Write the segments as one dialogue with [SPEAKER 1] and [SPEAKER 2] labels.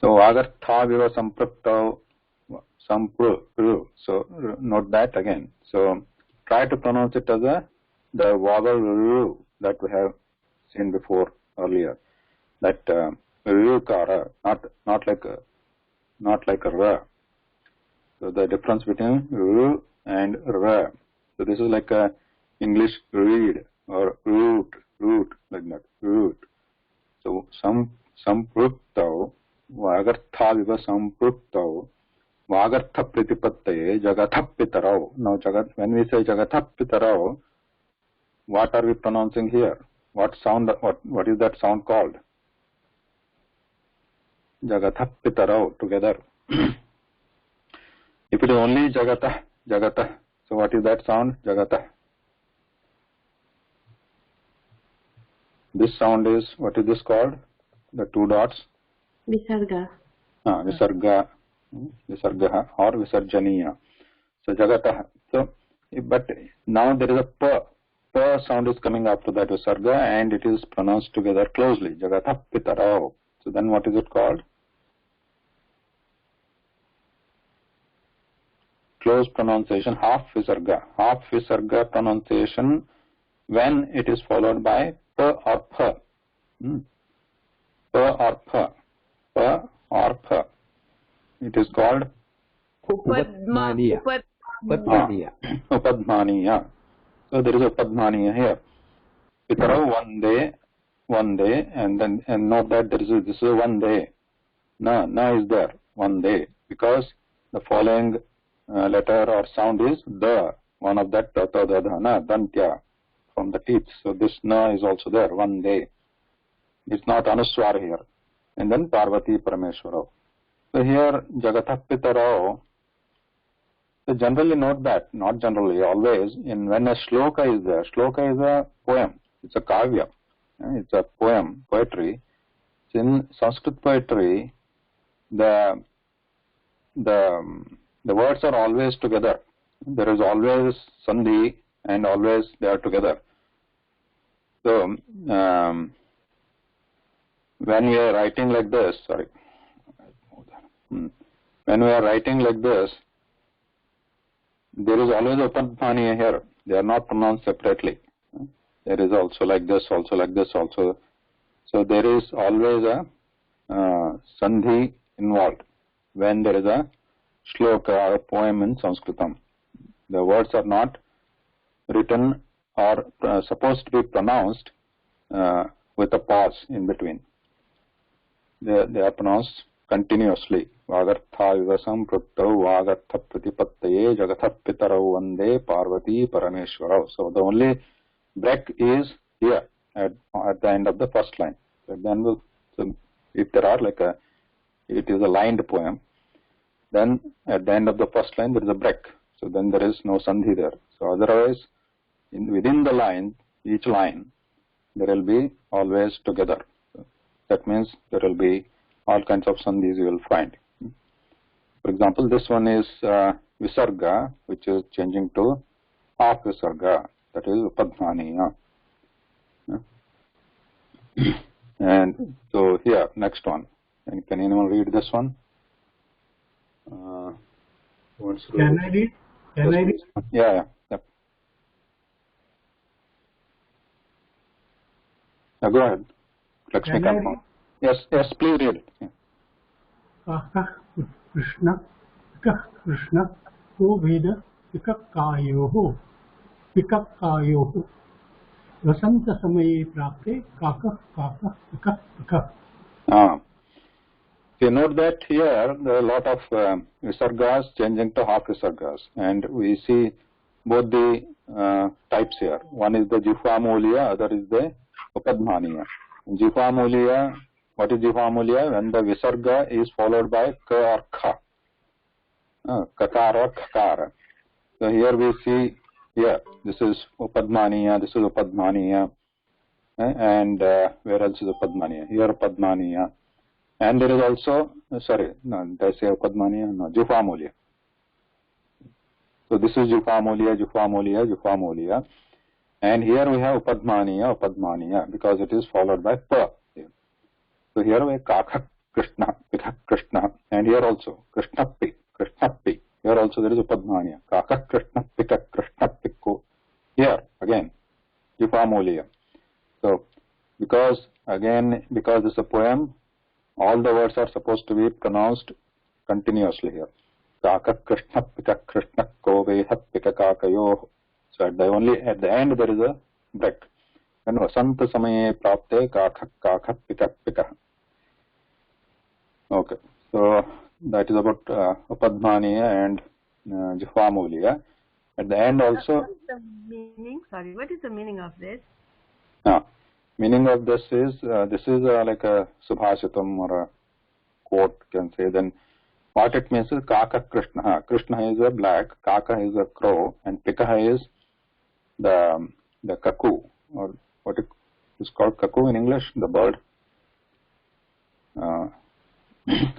[SPEAKER 1] So Vagartha viva samprukta sampru. So note that again. So try to pronounce it as the vowel ru that we have seen before earlier. That rukara, not like a ra. So the difference between ru and ra. So this is like a English read or root like that. Root. So samprukta vagartha viva samprukta vagartha pritipattaye jagatha pitarau. Now when we say jagatha pitarau, what are we pronouncing here? What sound? What is that sound called? Jagatha pitarau together. If it is only jagata, so what is that sound? Jagata. This sound is, what is this called? The two dots.
[SPEAKER 2] Visarga.
[SPEAKER 1] Visarga or visarjaniya. So jagata. So, but now there is a pa. Pa sound is coming after that visarga, and it is pronounced together closely. Jagatha pitarau. So then what is it called? Close pronunciation, half visarga. Half visarga pronunciation when it is followed by pa or pha. Pa or pha. Pa or pha. It is called
[SPEAKER 3] Upadmaniya.
[SPEAKER 1] Upadmaniya. So there is a Upadmaniya here. Pitarau one day, and note that this is one day. Na is there, one day, because the following letter or sound is the, one of that ta da dha na dantya from the teeth. So this na is also there, one day. It's not anuswar here. And then Parvati Parameshwarau. So here Jagatha Pitarau. So generally note that, not generally, always, when a shloka is there, shloka is a poem, it's a kavya, it's a poem, poetry. So in Sanskrit poetry, the words are always together. There is always sandhi and always they are together. So when we are writing like this, when we are writing like this, there is always Upadmaniya here. They are not pronounced separately. There is also like this, also like this, also. So there is always a sandhi involved when there is a shloka or a poem in Sanskritam. The words are not written or supposed to be pronounced with a pause in between. They are pronounced continuously. Vagartha viva samprukta vagartha pratipattaye jagatha pitarau vande Parvati Parameshwarau. So the only break is here at the end of the first line. So then so if there are it is a lined poem, then at the end of the first line there is a break. So then there is no sandhi there. So otherwise, within the line, each line, there will be always together. So that means there will be all kinds of sandhis you will find. For example, this one is visarga, which is changing to half visarga, that is upadmaniya. And so here, next one. And can anyone read this one?
[SPEAKER 4] Can I read? Can I read?
[SPEAKER 1] Yeah. Go ahead. Lakshmi, come. Yes, please read it.
[SPEAKER 4] Krishna, ko veda pikakkayoho, vasanta samaye prapte kaka, pika.
[SPEAKER 1] You note that here there are a lot of visargas changing to half visargas, and we see both the types here. One is the jihvamuliya, other is the upadmaniya. Jihvamuliya, what is jihvamuliya? When the visarga is followed by ka or kha, kakar or khakar. So here we see, this is upadmaniya, this is upadmaniya, and where else is upadmaniya? Here upadmaniya. And there is also, did I say upadmaniya? No, jihvamuliya. So this is jihvamuliya. And here we have upadmaniya, because it is followed by pa. So here we Kaka Krishna, Krishna, and here also Krishnappi, Krishnappi. Here also there is Upadmaniya. Kaka Krishnapika, Krishnapikko. Here again, Jipamuliya. So because this is a poem, all the words are supposed to be pronounced continuously here. Kaka Krishnapika, Krishnakko Vehapika Kakayo. So at the end there is a break. And Vasanta Samaye Prapte Kaka Kaka Pika Pika. Okay, so that is about Upadmaniya and Jihvamuliya. At the end also.
[SPEAKER 2] What is the meaning? Sorry, what is the meaning of this?
[SPEAKER 1] Meaning of this is like a subhashitam or a quote, can say. Then what it means is Kaka Krishna. Krishna is a black, Kaka is a crow, and Pika is the cuckoo, or what it is called cuckoo in English, the bird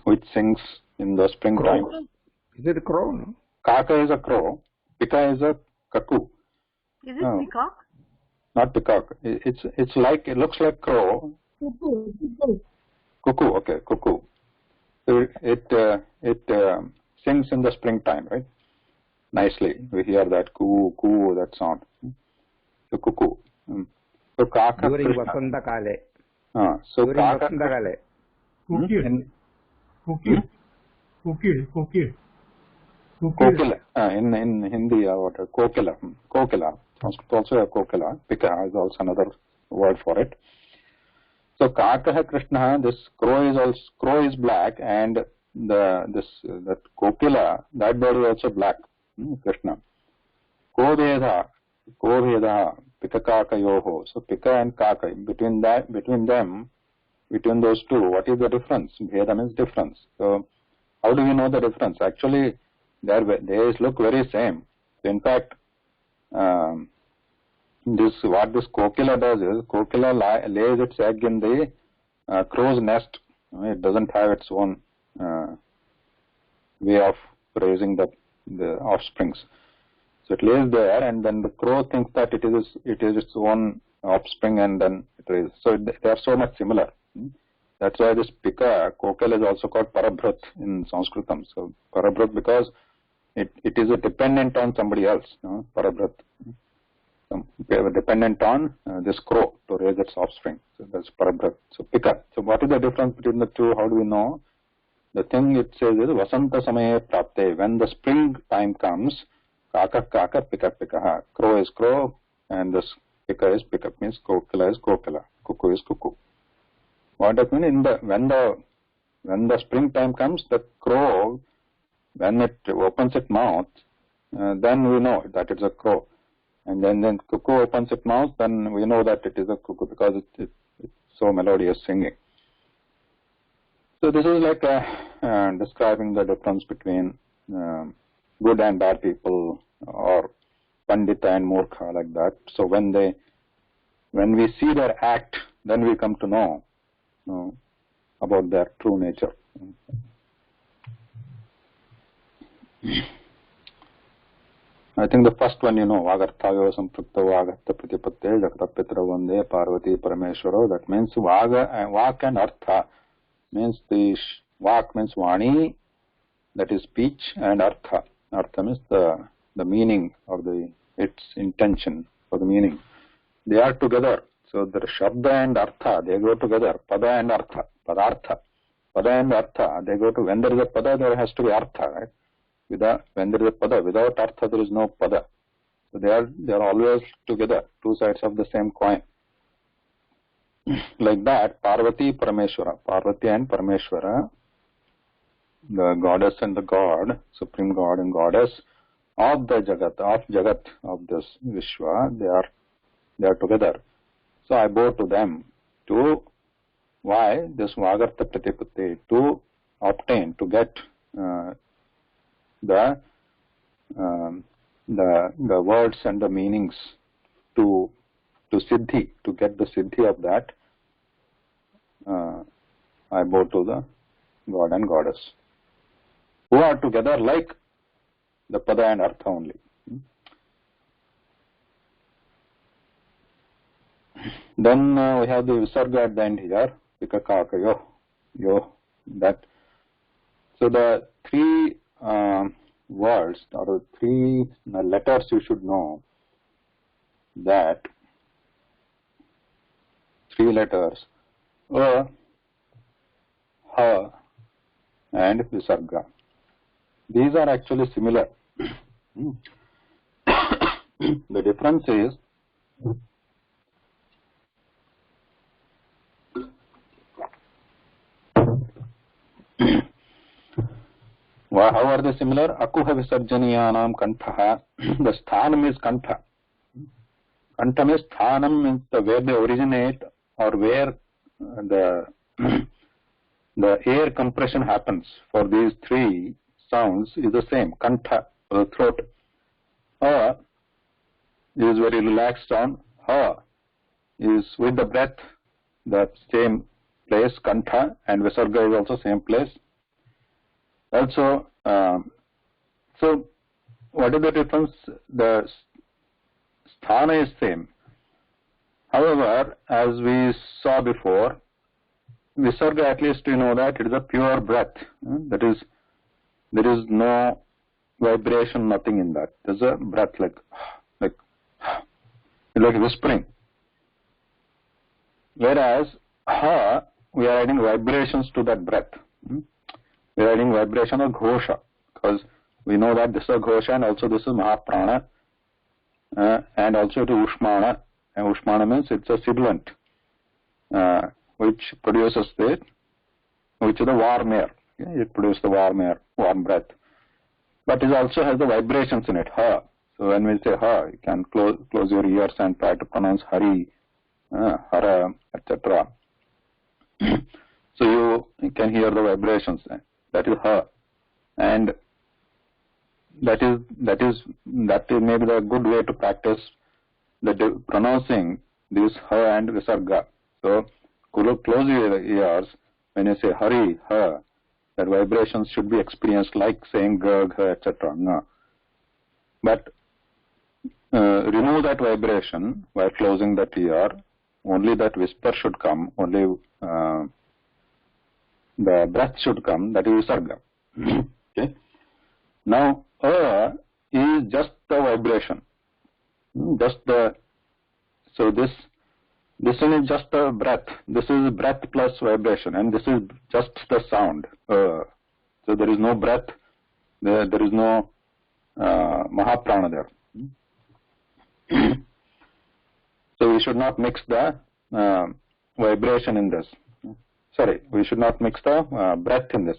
[SPEAKER 1] which sings in the springtime.
[SPEAKER 3] Is it a crow? No?
[SPEAKER 1] Kaka is a crow, Pika is a cuckoo.
[SPEAKER 2] Is it peacock?
[SPEAKER 1] Not peacock. It's like, it looks like crow. Cuckoo. Okay, cuckoo. So it sings in the springtime, right? Nicely, we hear that coo coo, that sound. So cuckoo. So Kaka
[SPEAKER 3] during Vasanta Kale.
[SPEAKER 1] So
[SPEAKER 3] during
[SPEAKER 1] Kaka
[SPEAKER 3] Vasanta Kale.
[SPEAKER 4] Kokil.
[SPEAKER 1] In Hindi, what Kokila. Sanskrit also have Kokila. Pika is also another word for it. So Kaka Krishna, this crow is black, and that Kokila, that bird is also black. Krishna. Ko-Vedha, Pika Kaka Yoho. So Pika and Kaka, between those two, what is the difference? Bheda means difference. So how do we know the difference? Actually, they look very same. So in fact, what this Kokila does is, Kokila lays its egg in the crow's nest. It doesn't have its own way of raising the offsprings. So it lays there, and then the crow thinks that it is its own offspring, and then it raises. So they are so much similar. That's why this Pika, Kokila, is also called Parabhrut in Sanskritam. So Parabhrut because it is dependent on somebody else. Parabhrut. Dependent on this crow to raise its offspring. So that's Parabhrut. So Pika. So what is the difference between the two? How do we know? The thing it says is Vasanta Samaye Prapte. When the spring time comes, Kaka Kaka, Pika Pika. Crow is crow, and this Pika is Pika, means Kokila is Kokila. Cuckoo is cuckoo. What does it mean? When the springtime comes, the crow, when it opens its mouth, then we know that it's a crow. And then cuckoo opens its mouth, then we know that it is a cuckoo because it's so melodious singing. So this is like describing the difference between good and bad people, or Pandita and Murkha, like that. So when we see their act, then we come to know about their true nature. I think the first one, Vagarthayo Samprukta Vagartha Pratipatte Jakata Pitra Vande Parvati Parameshwaro. That means Vak and Artha means Vak means Vani, that is speech, and Artha. Artha means the meaning or its intention or the meaning. They are together. So the Shabda and Artha, they go together. Pada and Artha, Padartha. Pada and Artha, they go to, when there is a Pada, there has to be Artha, right? When there is a Pada, without Artha, there is no Pada. So they are always together, two sides of the same coin. Like that, Parvati Parameshwara, Parvati and Parameshwara, the goddess and the god, supreme god and goddess of the Jagat, of this Vishwa, they are together. So I bow to them to, why? This Vagartha Pratipatti, to obtain, to get the words and the meanings to Siddhi, to get the Siddhi of that. I bow to the god and goddess, who are together like the Pada and Artha only. Then we have the Visarga at the end here, Pika Kaka Yo, that So the three words or the three letters you should know, that three letters ha and visarga. These are actually similar. The difference is how are they similar? Akuha visarjaniyanam kantha. The sthanam is kantha. Kantha means sthanam means where they originate or where the air compression happens for these three sounds is the same. Kantha, the throat. Ha is very relaxed sound. Ha is with the breath, the same place. Kantha and visarga is also same place. Also, so what is the difference? The sthana is same. However, as we saw before, visarga, at least you know that it is a pure breath. That is, there is no vibration, nothing in that. There's a breath like whispering. Whereas ha, we are adding vibrations to that breath. We are adding vibration of ghosha, because we know that this is a ghosha and also this is mahaprana, and also to ushmana. And ushmana means it's a sibilant, which produces which is the warm air. It produces the warm air, warm breath. But it also has the vibrations in it, ha. So when we say ha, you can close your ears and try to pronounce hari, hara, etc. So you can hear the vibrations. That is ha, and that is maybe the good way to practice the pronouncing this ha and visarga. So close your ears when you say hari, ha. That vibrations should be experienced like saying ga, gha, etc. No. But remove that vibration by closing that ear. Only that whisper should come. Only the breath should come. That is visarga. Okay. Now, is just the vibration. Just the. So this one is just the breath. This is breath plus vibration, and this is just the sound. So there is no breath. There is no mahaprana there. So we should not mix the vibration in this. Sorry, we should not mix the breath in this.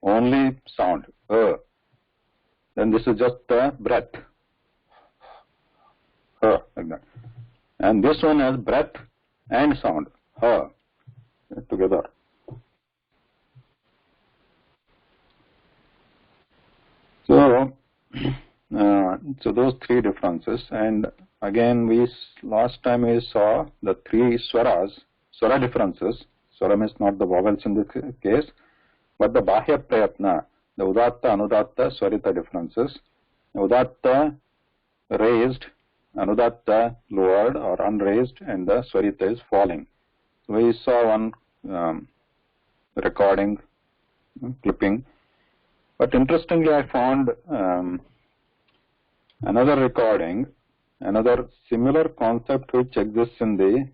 [SPEAKER 1] Only sound. Then this is just the breath. Like that. And this one has breath and sound. Together. So those three differences. And again, last time we saw the three swara differences. Swara means not the vowels in this case, but the bahya prayatna, the udatta, anudatta, swarita differences. Udatta raised, anudatta lowered or unraised, and the swarita is falling. So we saw one recording, clipping. But interestingly, I found another recording, another similar concept which exists in the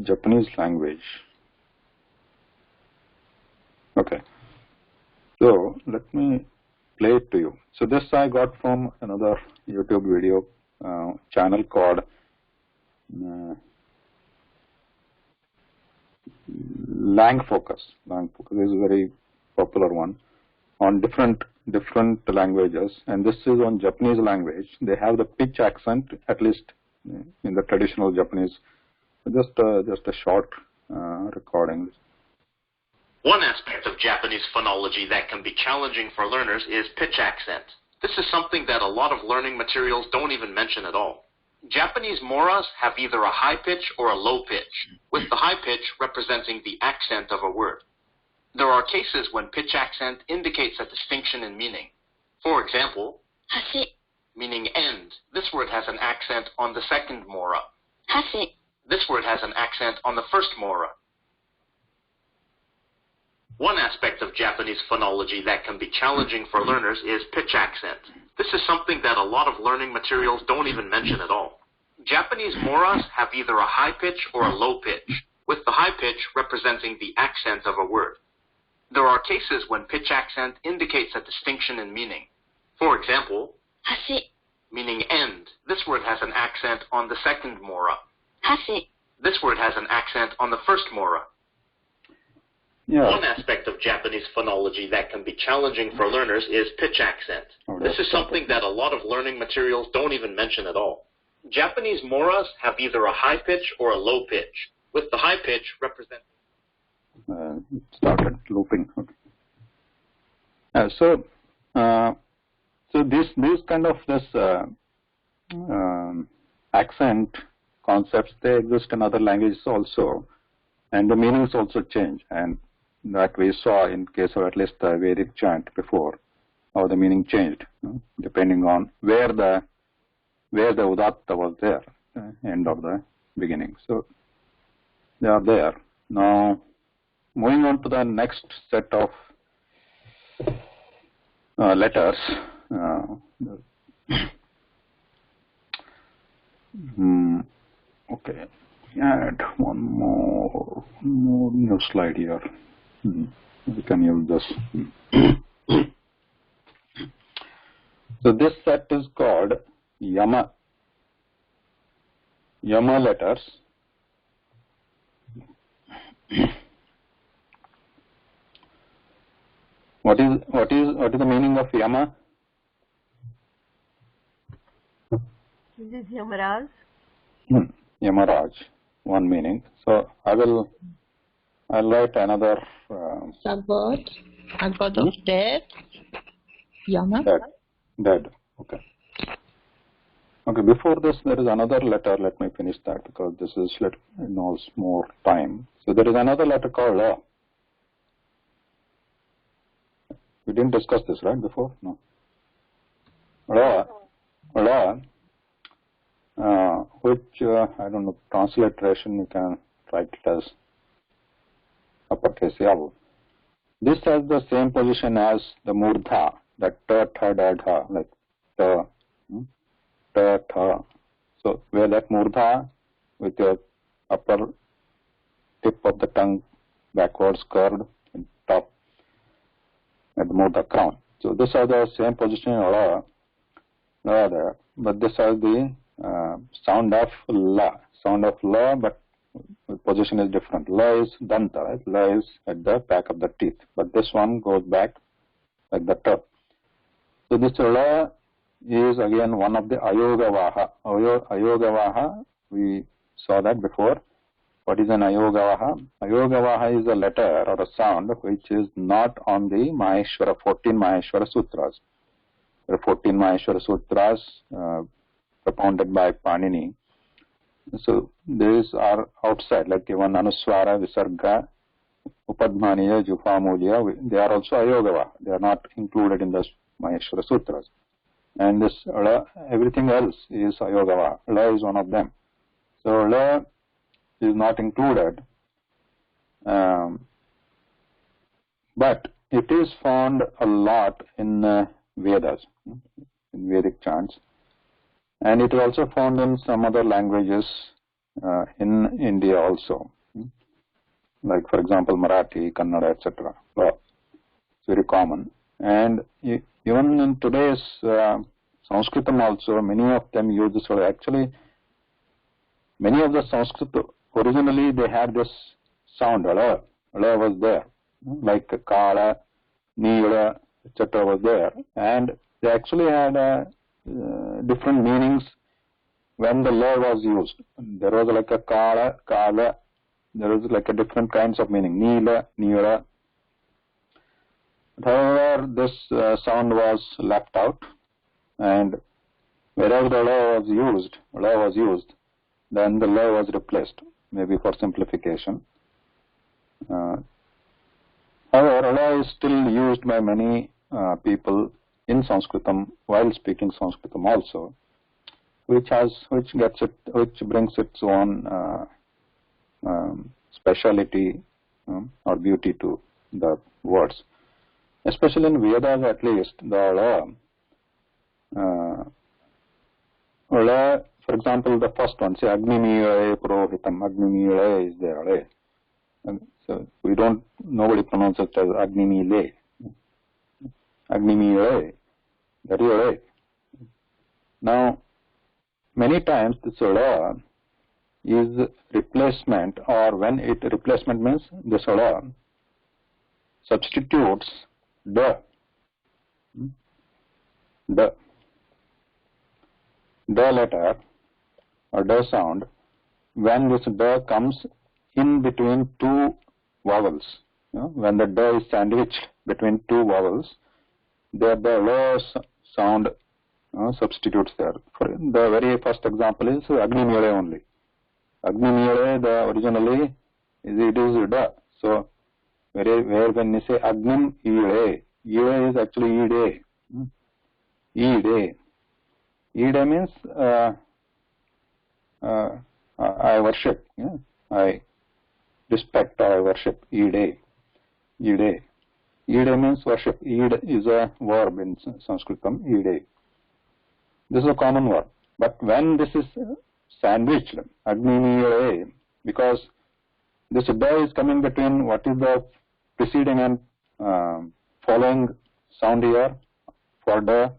[SPEAKER 1] Japanese language. Okay. So let me play it to you. So this I got from another YouTube video channel called Lang Focus. Lang Focus is a very popular one on different languages, and this is on Japanese language. They have the pitch accent, at least in the traditional Japanese. Just a short recording.
[SPEAKER 5] One aspect of Japanese phonology that can be challenging for learners is pitch accent. This is something that a lot of learning materials don't even mention at all. Japanese moras have either a high pitch or a low pitch, with the high pitch representing the accent of a word. There are cases when pitch accent indicates a distinction in meaning. For example, hashi, meaning end. This word has an accent on the second mora. Hashi This word has an accent on the first mora. One aspect of Japanese phonology that can be challenging for learners is pitch accent. This is something that a lot of learning materials don't even mention at all. Japanese moras have either a high pitch or a low pitch, with the high pitch representing the accent of a word. There are cases when pitch accent indicates a distinction in meaning. For example,
[SPEAKER 6] hashi,
[SPEAKER 5] meaning end. This word has an accent on the second mora.
[SPEAKER 6] hashi,
[SPEAKER 5] This word has an accent on the first mora.
[SPEAKER 1] Yeah.
[SPEAKER 5] One aspect of Japanese phonology that can be challenging for learners is pitch accent. This is something that a lot of learning materials don't even mention at all. Japanese moras have either a high pitch or a low pitch, with the high pitch representing...
[SPEAKER 1] It started looping. Okay. So this kind of accent concepts, they exist in other languages also, and the meanings also change, and that we saw in case of at least the Vedic chant before, how the meaning changed depending on where the udatta was there, end of the beginning. So they are there. Now moving on to the next set of letters. Okay, add one more new slide here. We can use this. So this set is called Yama. Yama letters. What is the meaning of Yama?
[SPEAKER 2] This is Yamaraj.
[SPEAKER 1] Yamaraj, one meaning. So I'll write another.
[SPEAKER 6] Sabbath, god of death, Yama.
[SPEAKER 1] Dead. Okay. Okay. Before this, there is another letter. Let me finish that because this is involves more time. So there is another letter called La. We didn't discuss this, right, before? No. La, which, I don't know, transliteration, you can write it as uppercase Yavu. This has the same position as the Murdha, that ta, tha, da, dha, like ta, tha. So, where that Murdha with your upper tip of the tongue backwards curved and top at the Murdha crown. So, this has the same position in La there, but this has the sound of La, but the position is different. La is danta, right? La is at the back of the teeth, but this one goes back like the top. So this La is again one of the Ayogavaha. Ayogavaha, we saw that before. What is an Ayogavaha? Ayogavaha is a letter or a sound which is not on the Maheshwara, 14 Maheshwara Sutras. There are 14 Maheshwara Sutras propounded by Panini. So these are outside, like even Anuswara, Visarga, Upadmaniya, Jupamuliya, they are also Ayogava. They are not included in the Maheshwara Sutras. And this La, everything else is Ayogava. La is one of them. So La is not included. But it is found a lot in Vedas, in Vedic chants. And it is also found in some other languages in India also, like for example Marathi, Kannada, etc. It's very common. And even in today's Sanskritam also, many of them use this word. Actually, many of the Sanskrit, originally they had this sound, ala was there, like kala, nila, etc. was there. And they actually had different meanings when the la was used. There was like a kala, there was like a different kinds of meaning, nila, nila. However, this sound was left out, and wherever the la was used, then the la was replaced, maybe for simplification. However, la is still used by many people in Sanskritam while speaking Sanskritam also, which brings its own speciality or beauty to the words. Especially in Vedas, at least, the for example, the first one, say Agnimire Purohitam, Agnimire is there. So nobody pronounces it as Agnimile. Agnimire, that is right. Now, many times this is replacement, or when replacement means this substitutes the letter or the sound when this the comes in between two vowels. When the the is sandwiched between two vowels, the sound substitutes there. For the very first example is Agnimire only. Agnimire, the originally it is da. So where when you say Agnim Ire, Ire is actually Ide. Ide. Ide means I worship. I respect, I worship. Ide. Ide. Ide means worship. Id is a verb in Sanskritam. Ide. This is a common word. But when this is sandwiched, Agnimire, because this da is coming between what is the preceding and following sound here for da.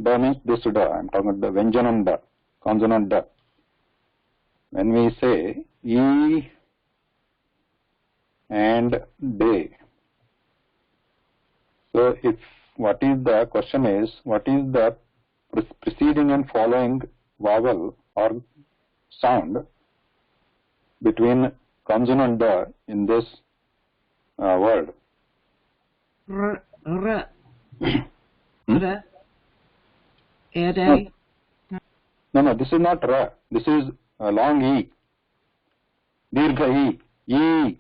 [SPEAKER 1] Da means this da. I am talking about the Vyanjanam da, consonant da. When we say E and De, so if what is the question is, what is the preceding and following vowel or sound between consonant da in this word?
[SPEAKER 2] R. R.
[SPEAKER 1] No, this is not ra. This is a long E. Dirgha E. E.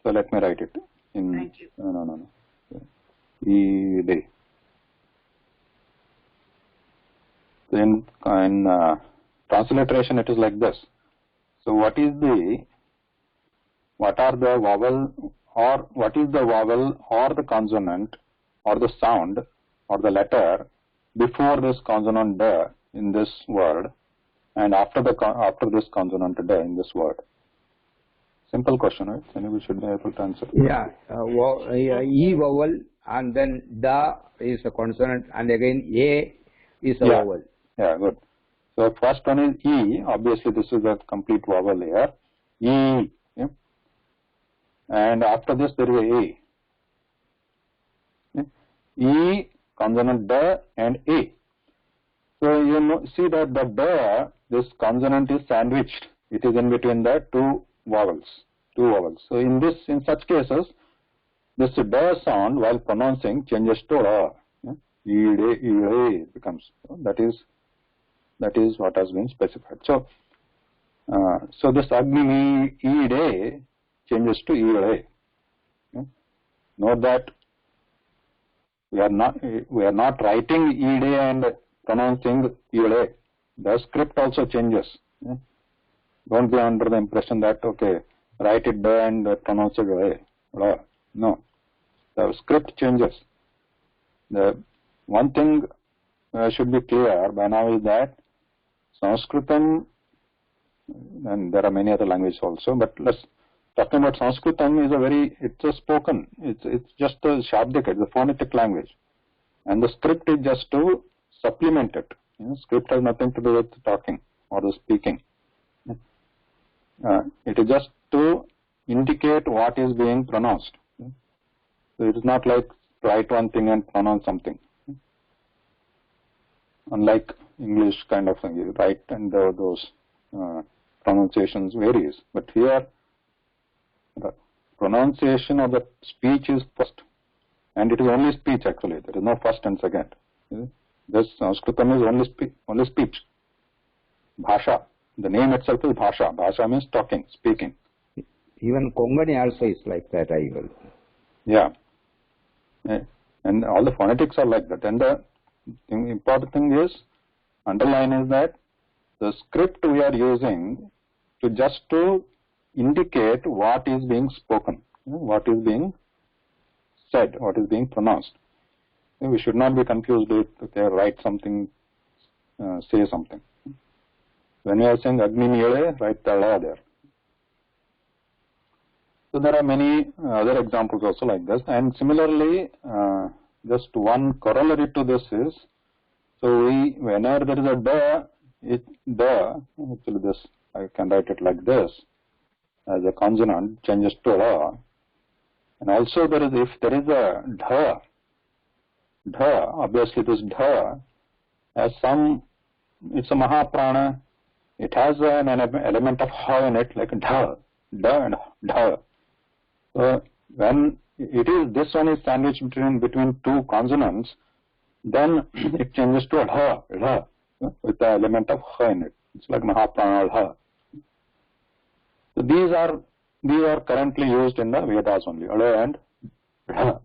[SPEAKER 1] So let me write it.
[SPEAKER 2] Thank you.
[SPEAKER 1] No. E. De. So in transliteration it is like this. So what are the vowel or the consonant or the sound or the letter before this consonant da in this word and after this consonant da in this word? Simple question, right? Anybody should be able to answer.
[SPEAKER 3] Yeah, E vowel and then da is a consonant and again A is a vowel.
[SPEAKER 1] Yeah, good. So first one is E. Obviously, this is a complete vowel here. E. Yeah? And after this, there is A. Yeah? E, consonant da, and A. So you see that the da, this consonant is sandwiched. It is in between the two vowels. So in such cases, this da sound while pronouncing changes to ra. E becomes. That is what has been specified. So, this Agni Ide changes to Ide. Note that we are not writing Ide and pronouncing Ide. The script also changes. Don't be under the impression that write it da and pronounce it Ide. No, the script changes. The one thing should be clear by now is that Sanskritam, and there are many other languages also, but talking about Sanskritam it's a spoken, it's just a Shabdik, it's a phonetic language, and the script is just to supplement it. Script has nothing to do with talking or the speaking. It is just to indicate what is being pronounced. So it is not like write one thing and pronounce something. Unlike English kind of thing, you write and those pronunciations varies. But here, the pronunciation of the speech is first, and it is only speech actually. There is no first and second. This Sanskritam is only speech. Bhasha. The name itself is Bhasha. Bhasha means talking, speaking.
[SPEAKER 3] Even Kongani also is like that, I will.
[SPEAKER 1] Yeah. And all the phonetics are like that. And The important thing is, underline is that the script we are using to indicate what is being spoken, what is being said, what is being pronounced. We should not be confused if they write something, say something. When we are saying Agni Nile, write Tala there. So there are many other examples also like this. And similarly, just one corollary to this is, so whenever there is a da, actually this, I can write it like this, as a consonant changes to la. And also there is, if there is a dha, obviously this dha has some, it's a mahaprana, it has an element of ha in it, like dha and dha. So when it is, this one is sandwiched between two consonants, then it changes to a dha, with the element of ha in it. It's like mahaprana dha. So these are currently used in the Vedas only, ala and dha.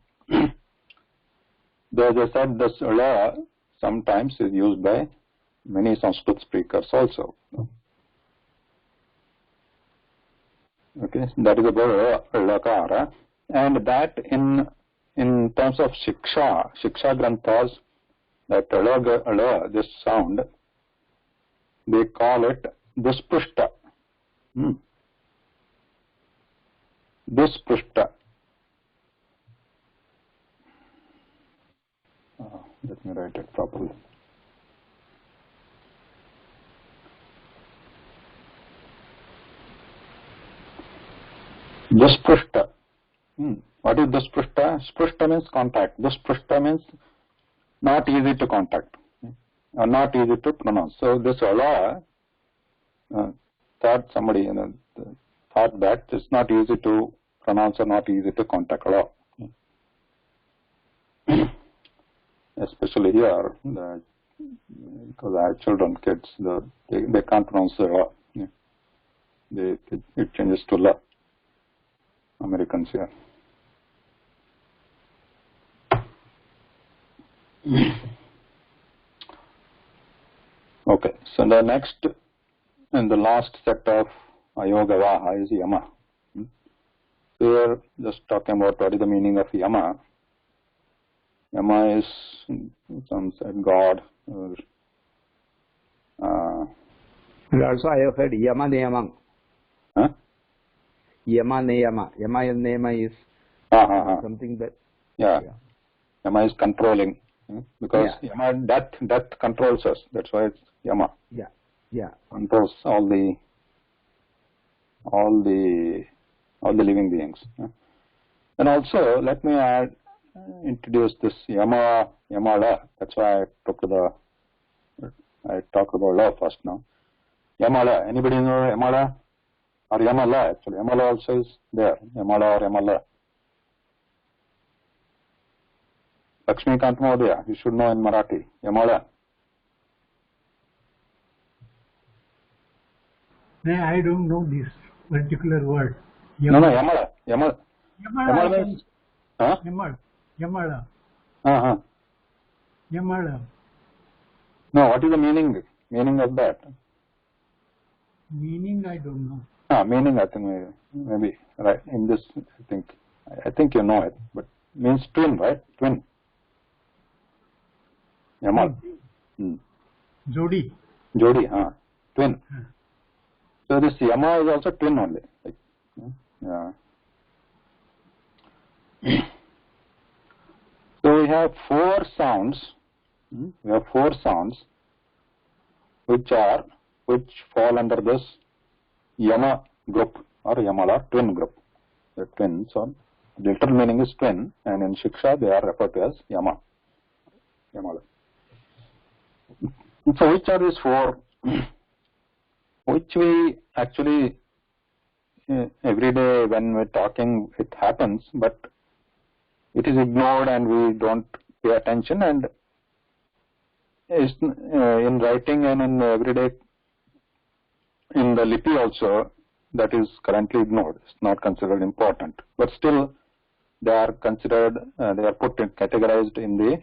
[SPEAKER 1] As I said, this ala sometimes is used by many Sanskrit speakers also. Okay, that is about lakara, and that in terms of shiksha granthas, that ala, this sound, they call it dusprushta. Dusprushta. Let me write it properly. Dusprushta. What is dusprushta? Sprushta means contact. Dusprushta means not easy to contact, or not easy to pronounce. So this ala, thought somebody thought that it's not easy to pronounce or not easy to contact ala. Especially here, because I have children, kids, they can't pronounce the la. It changes to la. Americans here. Okay, so the next and the last set of Ayogavaha is Yama. So we are just talking about what is the meaning of Yama. Yama is, some said, God.
[SPEAKER 3] And also I have heard Yama Niyamam.
[SPEAKER 1] Huh?
[SPEAKER 3] Yama Niyama. Yama Niyama is something that...
[SPEAKER 1] Yeah. Yama is controlling. Because Yama, death controls us. That's why it's Yama.
[SPEAKER 3] Yeah.
[SPEAKER 1] Controls all the living beings. And also, let me introduce this Yamala. That's why I talked about law first now. Yamala. Anybody know Yamala? Or Yamala, actually. Yamala also is there. Yamala or Yamala. Lakshmikant Mahodaya, you should know in Marathi. Yamala.
[SPEAKER 4] I don't know this particular word.
[SPEAKER 1] Yamala. No, Yamala.
[SPEAKER 4] Yamala
[SPEAKER 1] means... Huh?
[SPEAKER 4] Yamala. Yamala.
[SPEAKER 1] No, what is the meaning of that?
[SPEAKER 4] Meaning I don't know.
[SPEAKER 1] Meaning I think maybe right in this. I think you know it, but means twin, right? Twin. Yamal.
[SPEAKER 4] Jodi.
[SPEAKER 1] Twin. So this Yama is also twin only. Yeah. So we have four sounds. Which fall under this Yama group or Yamala twin group. The twin. So the literal meaning is twin, and in Shikshaa they are referred to as Yamala. So which are these four? Which we actually every day when we're talking it happens, but it is ignored and we don't pay attention, and is in writing and in everyday in the lipi also that is currently ignored. It's not considered important, but still they are considered. They are categorized in the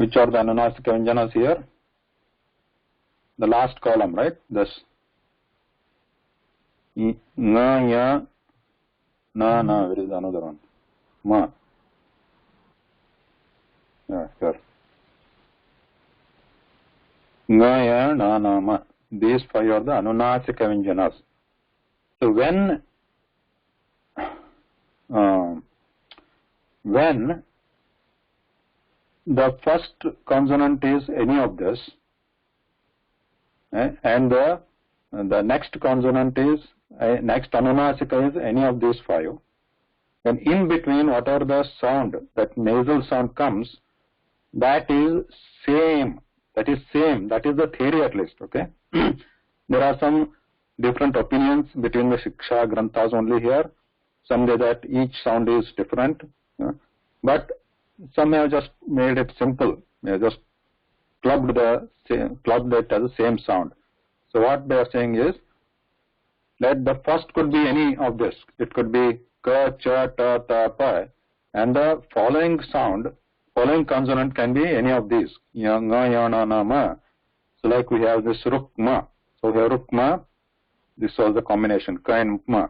[SPEAKER 1] Which are the Anunasika Vyanjanas here? The last column, right? This. Na, ya, na, na. Where is another one? Ma. Yeah, here. Na, ya, na, na, ma. These 5 are the Anunasika Vyanjanas. So when the first consonant is any of this, and the next consonant is next Anunasika is any of these 5, then in between whatever the sound, that nasal sound comes, that is same. That is same. That is the theory at least. Okay. There are some different opinions between the Shikshaa Granthas only here. Some say that each sound is different, but some have just made it simple. They have just clubbed it as the same sound. So what they are saying is, let the first could be any of this. It could be ka, cha, ta, ta, pa, and the following consonant can be any of these. Ya, nga, ya, na, na, ma. So like we have this rukma. So here rukma, this was the combination, ka and ma.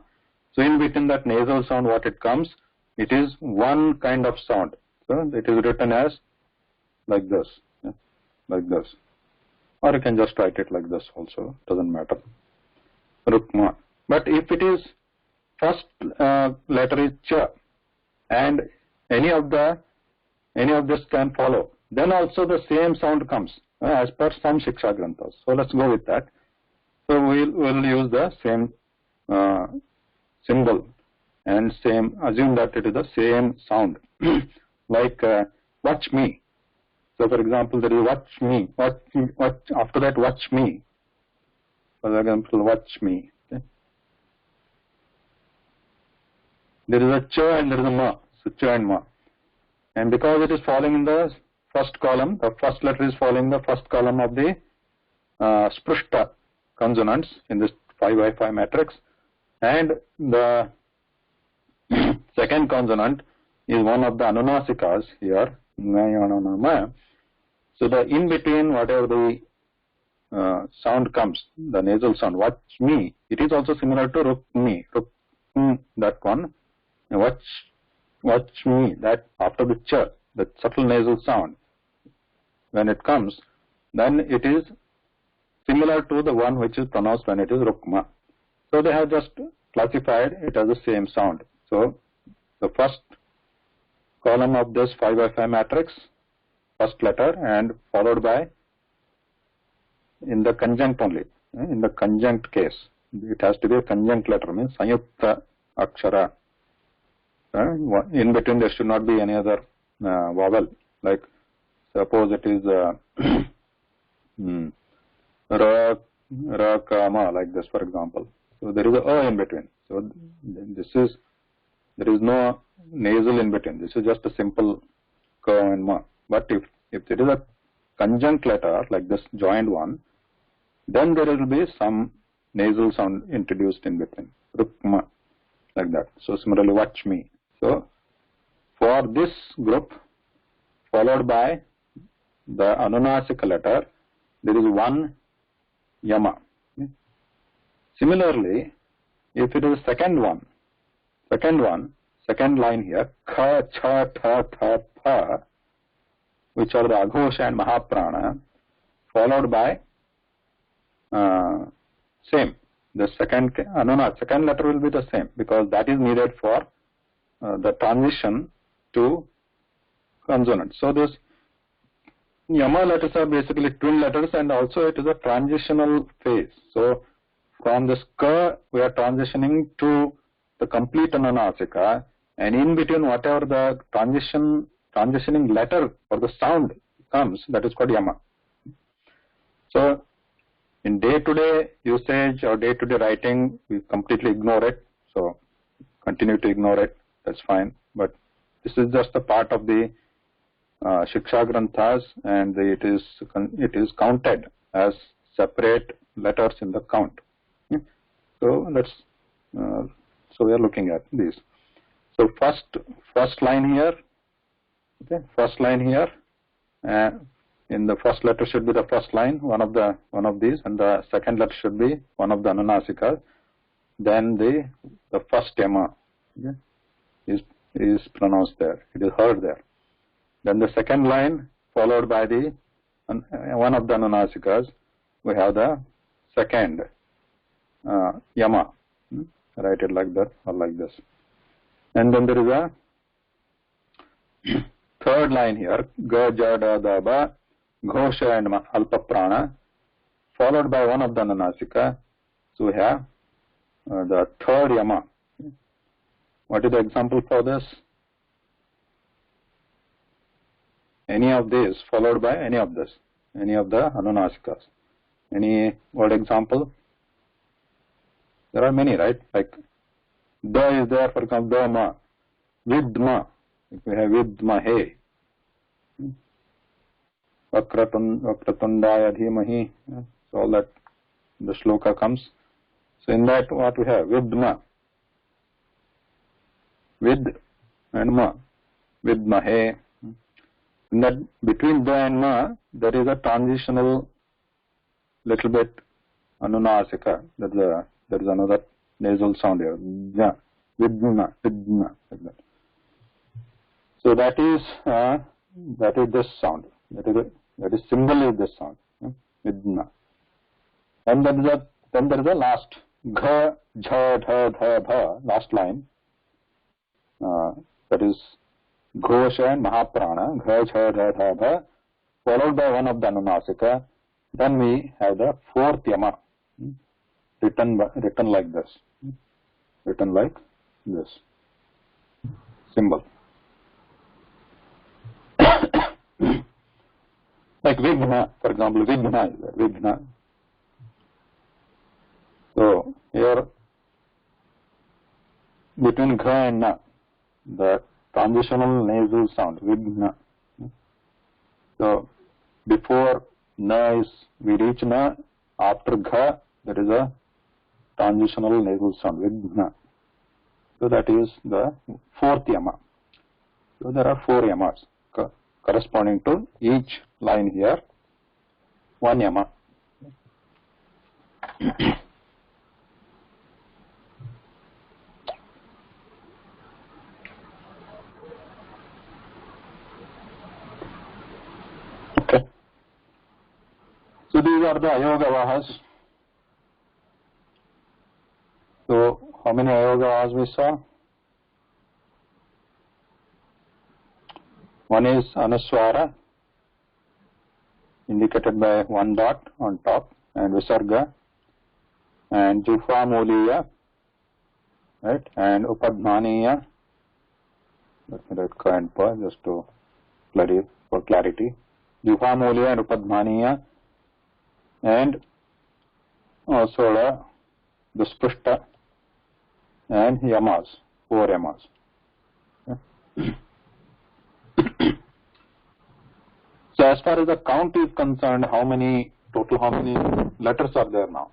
[SPEAKER 1] So in between that nasal sound, what it comes, it is one kind of sound. So it is written as like this, like this. Or you can just write it like this also, doesn't matter. Rukma. But if it is first letter is cha, and any of this can follow, then also the same sound comes as per some Shiksha Granthas. So let's go with that. So we'll use the same symbol and assume that it is the same sound. Like watch me. So for example, there is watch me. After that, watch me. For example, watch me. Okay. There is a cha and there is a ma. So cha and ma. And because it is falling in the first column, the first letter is following the first column of the sprushta consonants in this 5x5 matrix, and the second consonant is one of the Anunasikas here. So the in between, whatever the sound comes, the nasal sound, watch me, it is also similar to rukmi, that one. Watch me, that after the cha, the subtle nasal sound, when it comes, then it is similar to the one which is pronounced when it is rukma. So they have just classified it as the same sound. So the first column of this 5x5 matrix, first letter, and followed by, in the conjunct only, in the conjunct case, it has to be a conjunct letter, means sanyukta akshara. In between there should not be any other vowel, like suppose it is ra, ka, ma, like this for example. So there is a in between. So there is no nasal in between. This is just a simple ka and ma. But if there is a conjunct letter like this joined one, then there will be some nasal sound introduced in between. Rukma, like that. So similarly, watch me. So for this group, followed by the Anunasika letter, there is one yama. Similarly, if it is second line here, kha, cha, tha, tha, pa, which are the Aghosha and Mahaprana, followed by same. The second letter will be the same, because that is needed for the transition to consonant. So this Yama letters are basically twin letters, and also it is a transitional phase. So from this ka, we are transitioning to the complete Anunasika, and in between whatever the transitioning letter or the sound comes, that is called Yama. So in day-to-day usage or day-to-day writing, we completely ignore it. So continue to ignore it. That's fine. But this is just a part of the Shiksha Granthas, and it is counted as separate letters in the count. So so we are looking at these. So first line here, okay, first line here, in the first letter should be the first line, one of these, and the second letter should be one of the anunasikas. Then the first yama, okay, is pronounced there. It is heard there. Then the second line followed by the one of the anunasikas. We have the second yama. Write it like that or like this. And then there is a third line here, ga, ja, da, da, ba, ghosha and alpa prana, followed by one of the anunasika. So we have the third yama. What is the example for this? Any of these followed by any of this, any of the anunasikas. Any word example? There are many, right? Like da is there, for example, da ma, vidma. If we have vidma he, vakratundaya dhimahi. So all that the shloka comes. So in that what we have? Vidma. Vid and ma. Vidma he. In that between da and ma, there is a transitional little bit anunasika. There is another nasal sound here. Yeah. Vidma, vidma, like that. So that is this sound. That is similarly this sound. Vidna. And then there is a last gha, jha, dha, dha, bha, last line. That is ghosha and mahaprana, gha, jha, dha, dha, bha, followed by one of the anunasika. Then we have the fourth yama, written like this. Written like this. Symbol. Like Vigna, for example, Vigna is there, Vigna. So here between Gha and Na, the transitional nasal sound, Vigna. So before Na we reach Na, after Gha there is a transitional nasal sound, Vigna. So that is the fourth yama. So there are four yamas corresponding to each line here, one yama. Okay. So these are the ayogavahas. So how many ayogavahas we saw? One is anuswara, indicated by one dot on top, and visarga, and jufamoliya, right, and upadhmaniya. Let me write ka and pa just to for clarity. Jufamoliya and upadhmaniya, and also the spushta and yamas, four yamas. Okay. So as far as the count is concerned, how many letters are there now?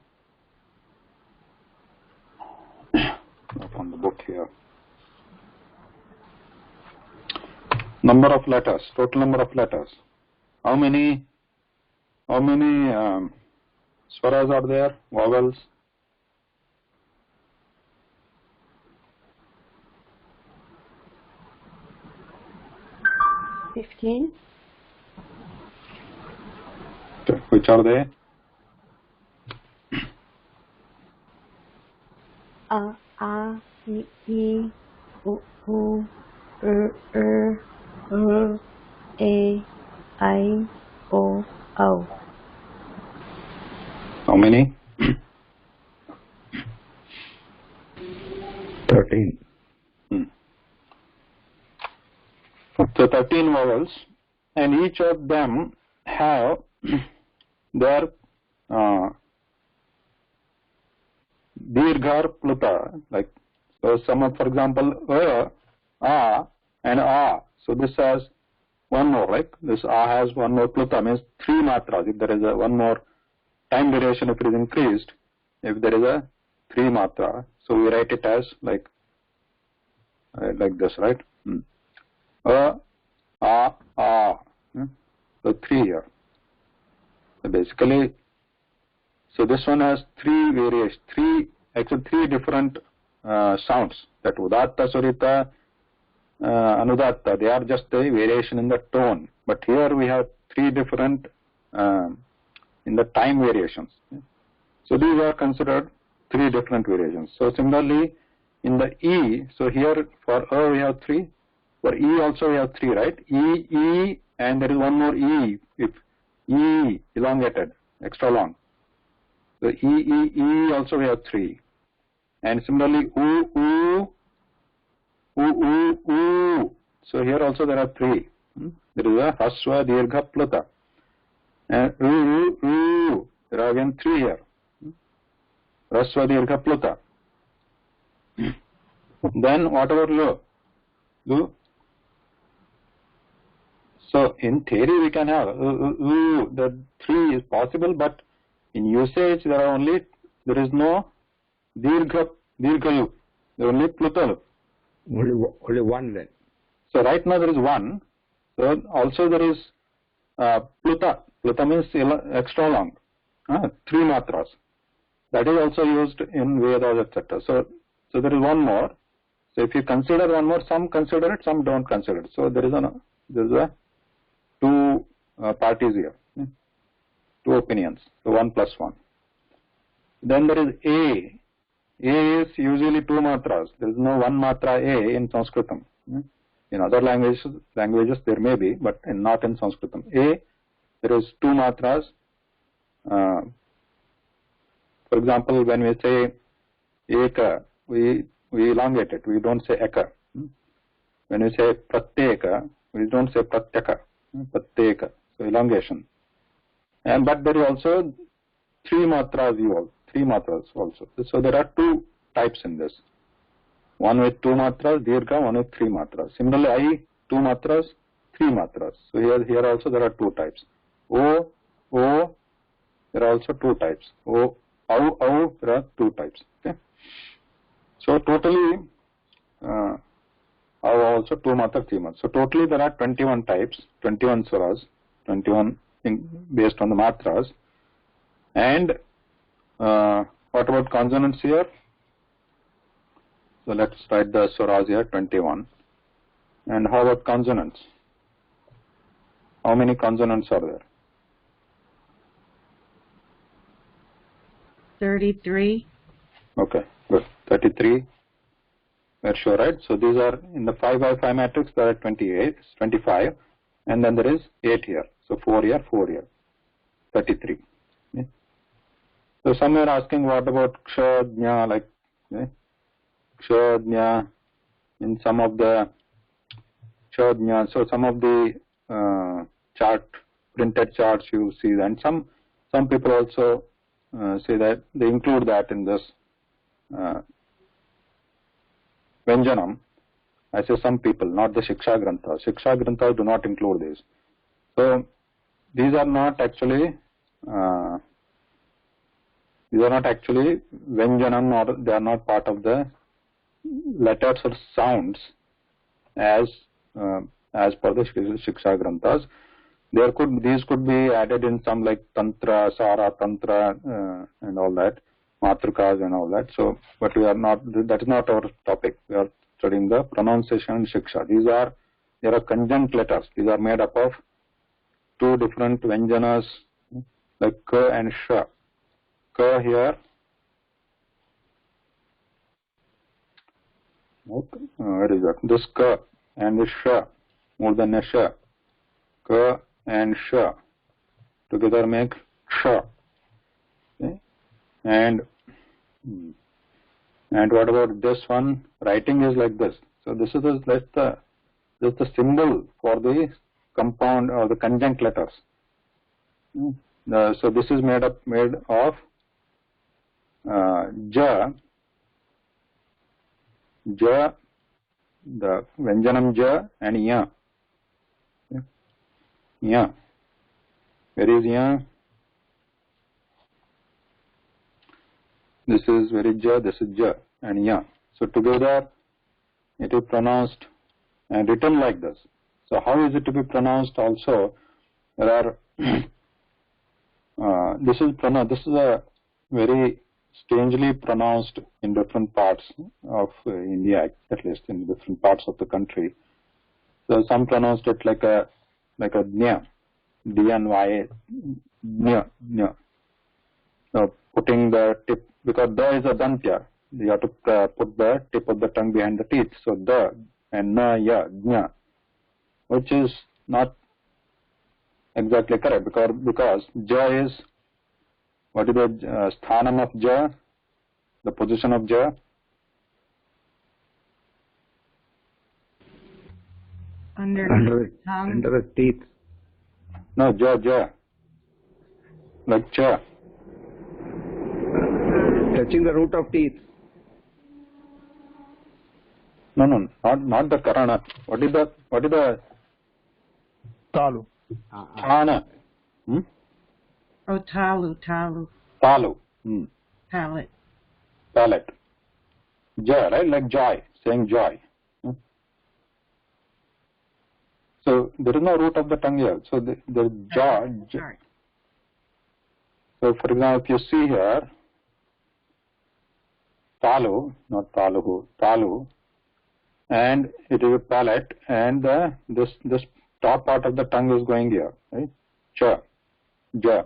[SPEAKER 1] On the book here. Number of letters, total number of letters. How many swaras are there? Vowels?
[SPEAKER 2] 15.
[SPEAKER 1] Okay. Which are they?
[SPEAKER 2] A, I, E, O, A, I, O, O.
[SPEAKER 1] How many?
[SPEAKER 3] 13.
[SPEAKER 1] So 13 vowels, and each of them have their dirghar pluta. Like so, some of, for example, a and a. So this has one more. Like this a has one more pluta, means 3 matras. If there is one more time duration, if it is increased, if there is a 3 matra, so we write it as like this, right? A. So 3 here. So basically, so this one has 3 variations, 3 different sounds. That Udatta, Surita, Anudatta, they are just a variation in the tone. But here we have 3 different in the time variations. So these are considered 3 different variations. So similarly, in the E, so here for A we have 3, for E also we have 3, right? E, and there is one more E, if E elongated, extra long. So E also we have 3. And similarly, U. So here also there are 3. There is a Haswa, Dirgha, Pluta. And U. There are again 3 here. Raswa, Dirgha, Pluta. Then whatever Lu. So in theory we can have the 3 is possible, but in usage there is no Dirgha Lu. There is only Pluta Lu.
[SPEAKER 3] Only one then.
[SPEAKER 1] So right now there is 1. So also there is Pluta. Pluta means extra long. 3 matras. That is also used in Vedas, etc. So there is one more. So if you consider one more, some consider it, some don't consider it. So there is a 2 parties here, 2 opinions. So 1 plus 1. Then there is A. A is usually 2 matras. There is no 1 matra A in Sanskritam. In other languages there may be, but not in Sanskritam. A, there is 2 matras. For example, when we say Eka, we elongate it. We don't say Eka. When we say Pratyeka, we don't say Pratyaka. Pratyeka. So elongation. But there is also 3 matras 3 matras also. So there are 2 types in this. One with 2 matras, Dirgha, one with 3 matras. Similarly, I, 2 matras, 3 matras. So here also there are 2 types. O, there are also 2 types. O, Au, there are 2 types. Okay. So totally, Au also 2 matras, 3 matras. So totally there are 21 types, 21 swaras, 21 based on the matras. And what about consonants here? So let's write the swaras here, 21. And how about consonants? How many consonants are there?
[SPEAKER 2] 33.
[SPEAKER 1] Okay, good. 33. We're sure, right? So these are in the 5 by 5 matrix, there are 25. And then there is 8 here. So 4 here, 33. Okay. So some are asking what about Ksha, Jna, like Ksha, Jna, in some of the Ksha, Jna. So some of the printed charts you see, and some people also say that they include that in this Vyanjanam. I say some people, not the Shikshaa Grantha. Shikshaa Grantha do not include this. So these are not actually Vyanjanam, or they are not part of the letters or sounds as per the Shikshaa Granthas. These could be added in some like Tantra, Sara, Tantra, and all that, Matrukas and all that. So, but we are not, that is not our topic. We are studying the pronunciation and Shiksha. There are conjunct letters. These are made up of 2 different Vyanjanas, like K and Sha. K here. Okay. Where is that? This K and this Sha, more than a Sha. K and Sha together make Sha. Okay. And what about this one? Writing is like this. So this is the symbol for the compound or the conjunct letters. So this is made of Ja, the Vyanjanam Ja and Ya. Ya. Where is Ya? This is where is Ja, this is Ja and Ya. So together it is pronounced and written like this. So how is it to be pronounced also? there are this is a very strangely pronounced in different parts of India, at least in different parts of the country. So some pronounced it like a nya, D-N-Y-A, nya. So putting the tip, because da is a dantya, you have to put the tip of the tongue behind the teeth. So da and na, ya, nya, which is not exactly correct, because ja is, what is the sthanam of ja, the position of ja?
[SPEAKER 2] Under
[SPEAKER 3] the teeth.
[SPEAKER 1] No, ja, like cha.
[SPEAKER 3] Touching the root of teeth.
[SPEAKER 1] No, not the karana. What is the
[SPEAKER 4] Talu.
[SPEAKER 1] Thana?
[SPEAKER 2] Oh, talu.
[SPEAKER 1] Talu.
[SPEAKER 2] Palate.
[SPEAKER 1] Palate. Ja, right? Like joy, saying joy. So there is no root of the tongue here. So the jaw.
[SPEAKER 2] Sorry.
[SPEAKER 1] So for example, if you see here, talu, not taluhu, talu, and it is a palate, and this top part of the tongue is going here, right? Cha, ja,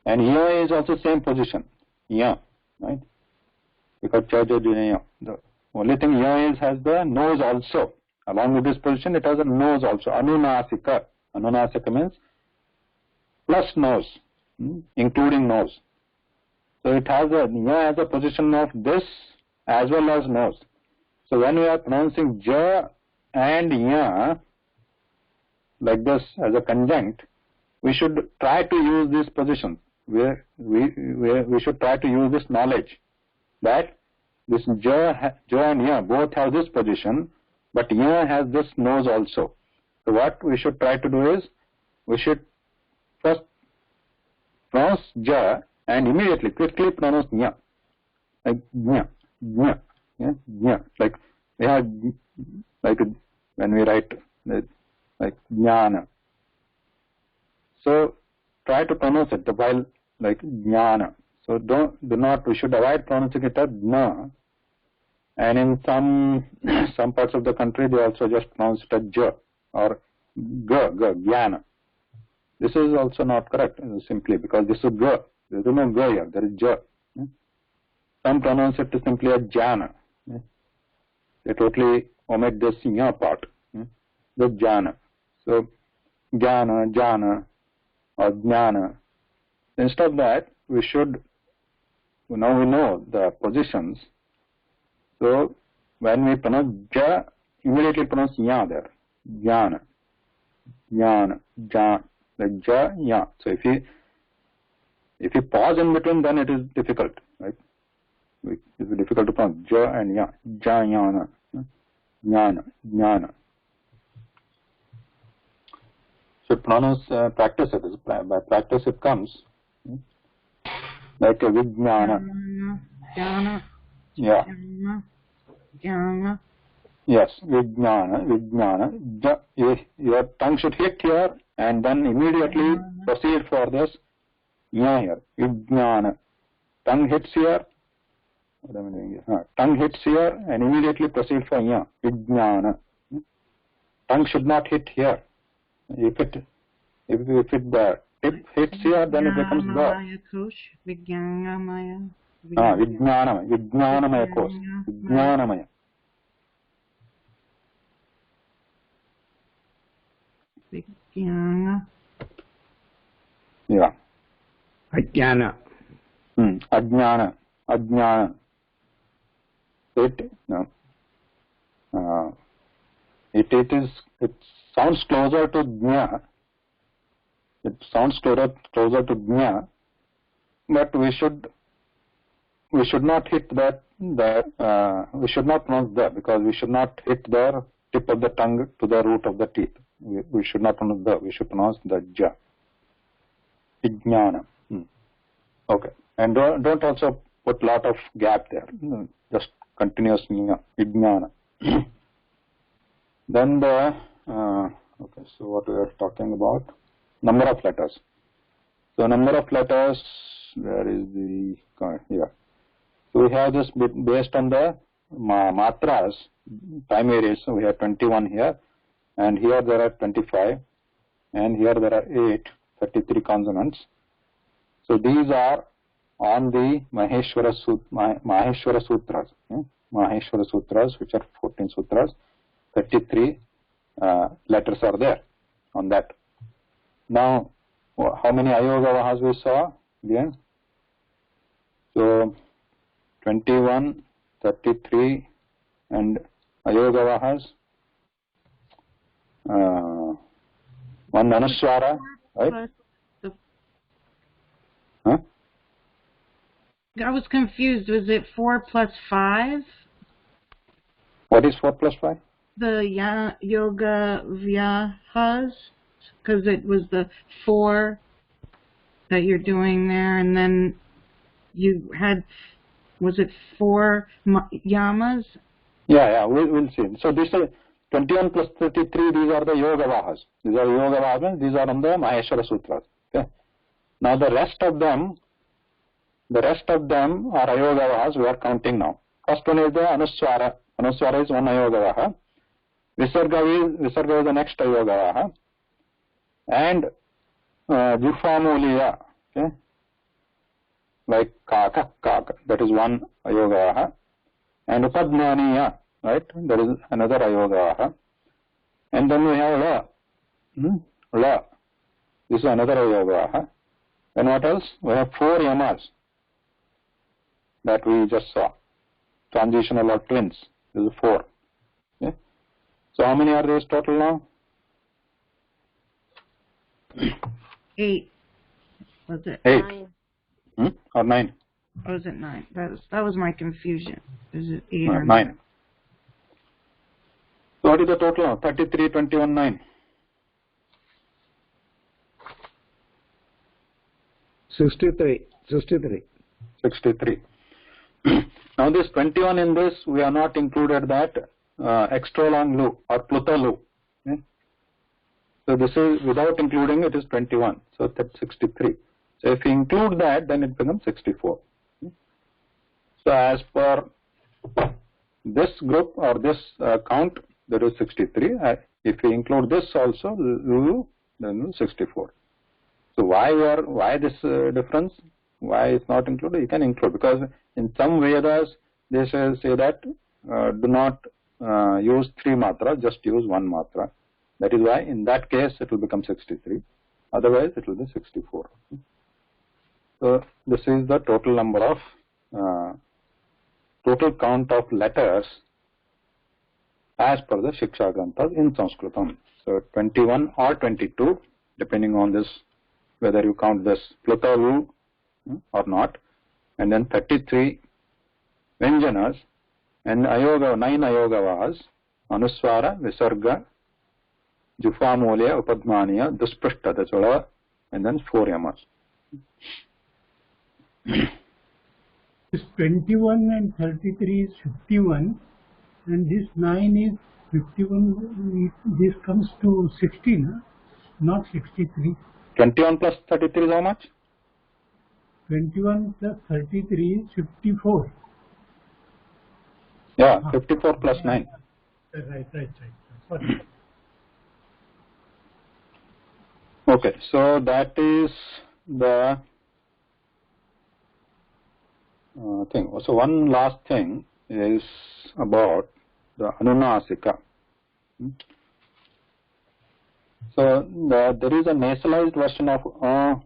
[SPEAKER 1] and here is also same position, ya, right? Because cha, ja, ja, the only thing here is has the nose also. Along with this position, it has a nose also. Anunasika. Anunasika means plus nose, including nose. So it has a position of this as well as nose. So when we are pronouncing ja and ya like this as a conjunct, we should try to use this position. Where we should try to use this knowledge that this ja and ya both have this position, but ya has this nose also. So what we should try to do is, we should first pronounce ja and immediately, quickly pronounce nya. Like nya, nya, yeah, nya. Like we have, like when we write, like jnana. So try to pronounce it while like jnana. So we should avoid pronouncing it as na. And in some parts of the country, they also just pronounce it as ja or ga, jnana. This is also not correct, simply because this is ga. There is no ga here, there is ja. Some pronounce it simply as jnana. They totally omit this nya part, the jnana. So jnana, jnana or jnana. Instead of that, we should, now we know the positions. So when we pronounce ja, immediately pronounce ya there. Jnana, jnana, ja, like ja, ya. So if you pause in between, then it is difficult, right? It is difficult to pronounce ja and ya. Ja, jnana, jnana, jnana. So pronounce, practice it. By practice it comes. Like a vijnana.
[SPEAKER 2] Jnana.
[SPEAKER 1] Yeah.
[SPEAKER 2] Jnana.
[SPEAKER 1] Yes, vijnana. Your tongue should hit here and then immediately proceed for this nya here. Vijnana. Tongue hits here. What am I doing here? Tongue hits here and immediately proceed for nya. Vijnana. Tongue should not hit here. If the tip hits here, then it becomes the.
[SPEAKER 2] Vijnanamaya.
[SPEAKER 1] Vijnanamaya course. Vijnanamaya.
[SPEAKER 2] Vijnana.
[SPEAKER 1] Yeah.
[SPEAKER 3] Ajnana.
[SPEAKER 1] Ajnana. Ajnana. It sounds closer to jna. It sounds closer to jna, but we should not hit that. We should not pronounce that, because we should not hit the tip of the tongue to the root of the teeth. We should not pronounce the. We should pronounce the ja. Vijnana. Okay, and don't also put lot of gap there. Just continuous vijnana. Then the Okay, so what we are talking about? Number of letters. So number of letters, where is the, here. So we have this based on the matras, primary, so we have 21 here, and here there are 25, and here there are 33 consonants. So these are on the Maheshwara Sutras. Maheshwara Sutras, which are 14 sutras, 33 letters are there on that. Now, how many Ayogavahas we saw again? So 21, 33, and Ayogavahas. One Anuswara, right? Huh?
[SPEAKER 2] I was confused. Was it 4 plus 5?
[SPEAKER 1] What is 4 plus 5?
[SPEAKER 2] The yoga vyahas, because it was the 4 that you're doing there, and then you had, was it 4 yamas?
[SPEAKER 1] Yeah, we'll see. So this is 21 plus 33, these are the yoga vahas. These are yoga vahas, these are on the Maheshwara Sutras. Okay. Now the rest of them are Ayoga vahas, we are counting now. First one is the Anuswara. Anuswara is one Ayoga vaha. Visarga is the next Ayoga vaha. And Jufamuliya, okay, like Kaka, that is one Ayoga vaha. And Upadmaniya, right, that is another Ayoga vaha. And then we have La. La. This is another Ayoga vaha. And what else? We have 4 Yamas that we just saw. Transitional or twins. This is 4. Okay. So how many are these total now?
[SPEAKER 2] 8. Was it
[SPEAKER 1] 8.
[SPEAKER 6] 9.
[SPEAKER 1] Or 9?
[SPEAKER 2] Or was it 9? That was my confusion. Is it 8 or
[SPEAKER 1] 9? So what is the total now? 33, 21, 9.
[SPEAKER 3] 63.
[SPEAKER 1] 63. Now this 21 in this, we have not included that extra long lu or pluta lu. Okay? So this is without including it is 21. So that's 63. So if we include that, then it becomes 64. Okay? So as per this group or this count, there is 63. If we include this also, then 64. So why this difference? Why it's not included? You can include, because in some Vedas they say that do not use 3 matra, just use 1 matra. That is why in that case it will become 63. Otherwise it will be 64. So this is the total number of total count of letters as per the Shikshaa Granthas in Sanskritam. So 21 or 22, depending on this, whether you count this Plutavu or not, and then 33 Vyanjanas, and 9 Ayogavahas, Anuswara, Visarga, Jufamolya, Upadmaniya, Duspishta, that's all, and then 4 Yamas.
[SPEAKER 4] This 21 and 33 is 51, and this 9 is 51. This comes to 16, not 63.
[SPEAKER 1] 21 plus 33 is how much?
[SPEAKER 4] 21 plus 33 is 54.
[SPEAKER 1] Yeah, 54 plus 9.
[SPEAKER 4] Right. Sorry.
[SPEAKER 1] Okay, so that is the thing. So one last thing is about the Anunasika. So there is a nasalized version of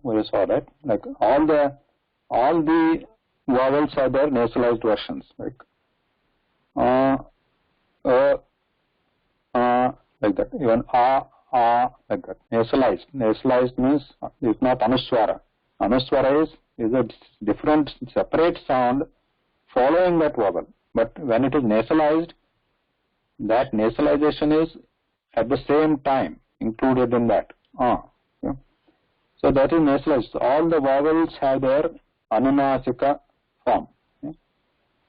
[SPEAKER 1] we saw that, like all the vowels are there nasalized versions, like like that, even like that. Nasalized means it's not Anuswara. Anuswara is a different separate sound following that vowel, but when it is nasalized, that nasalization is at the same time included in that. Yeah. So that is nasalized. All the vowels have their Anunasika form. Yeah.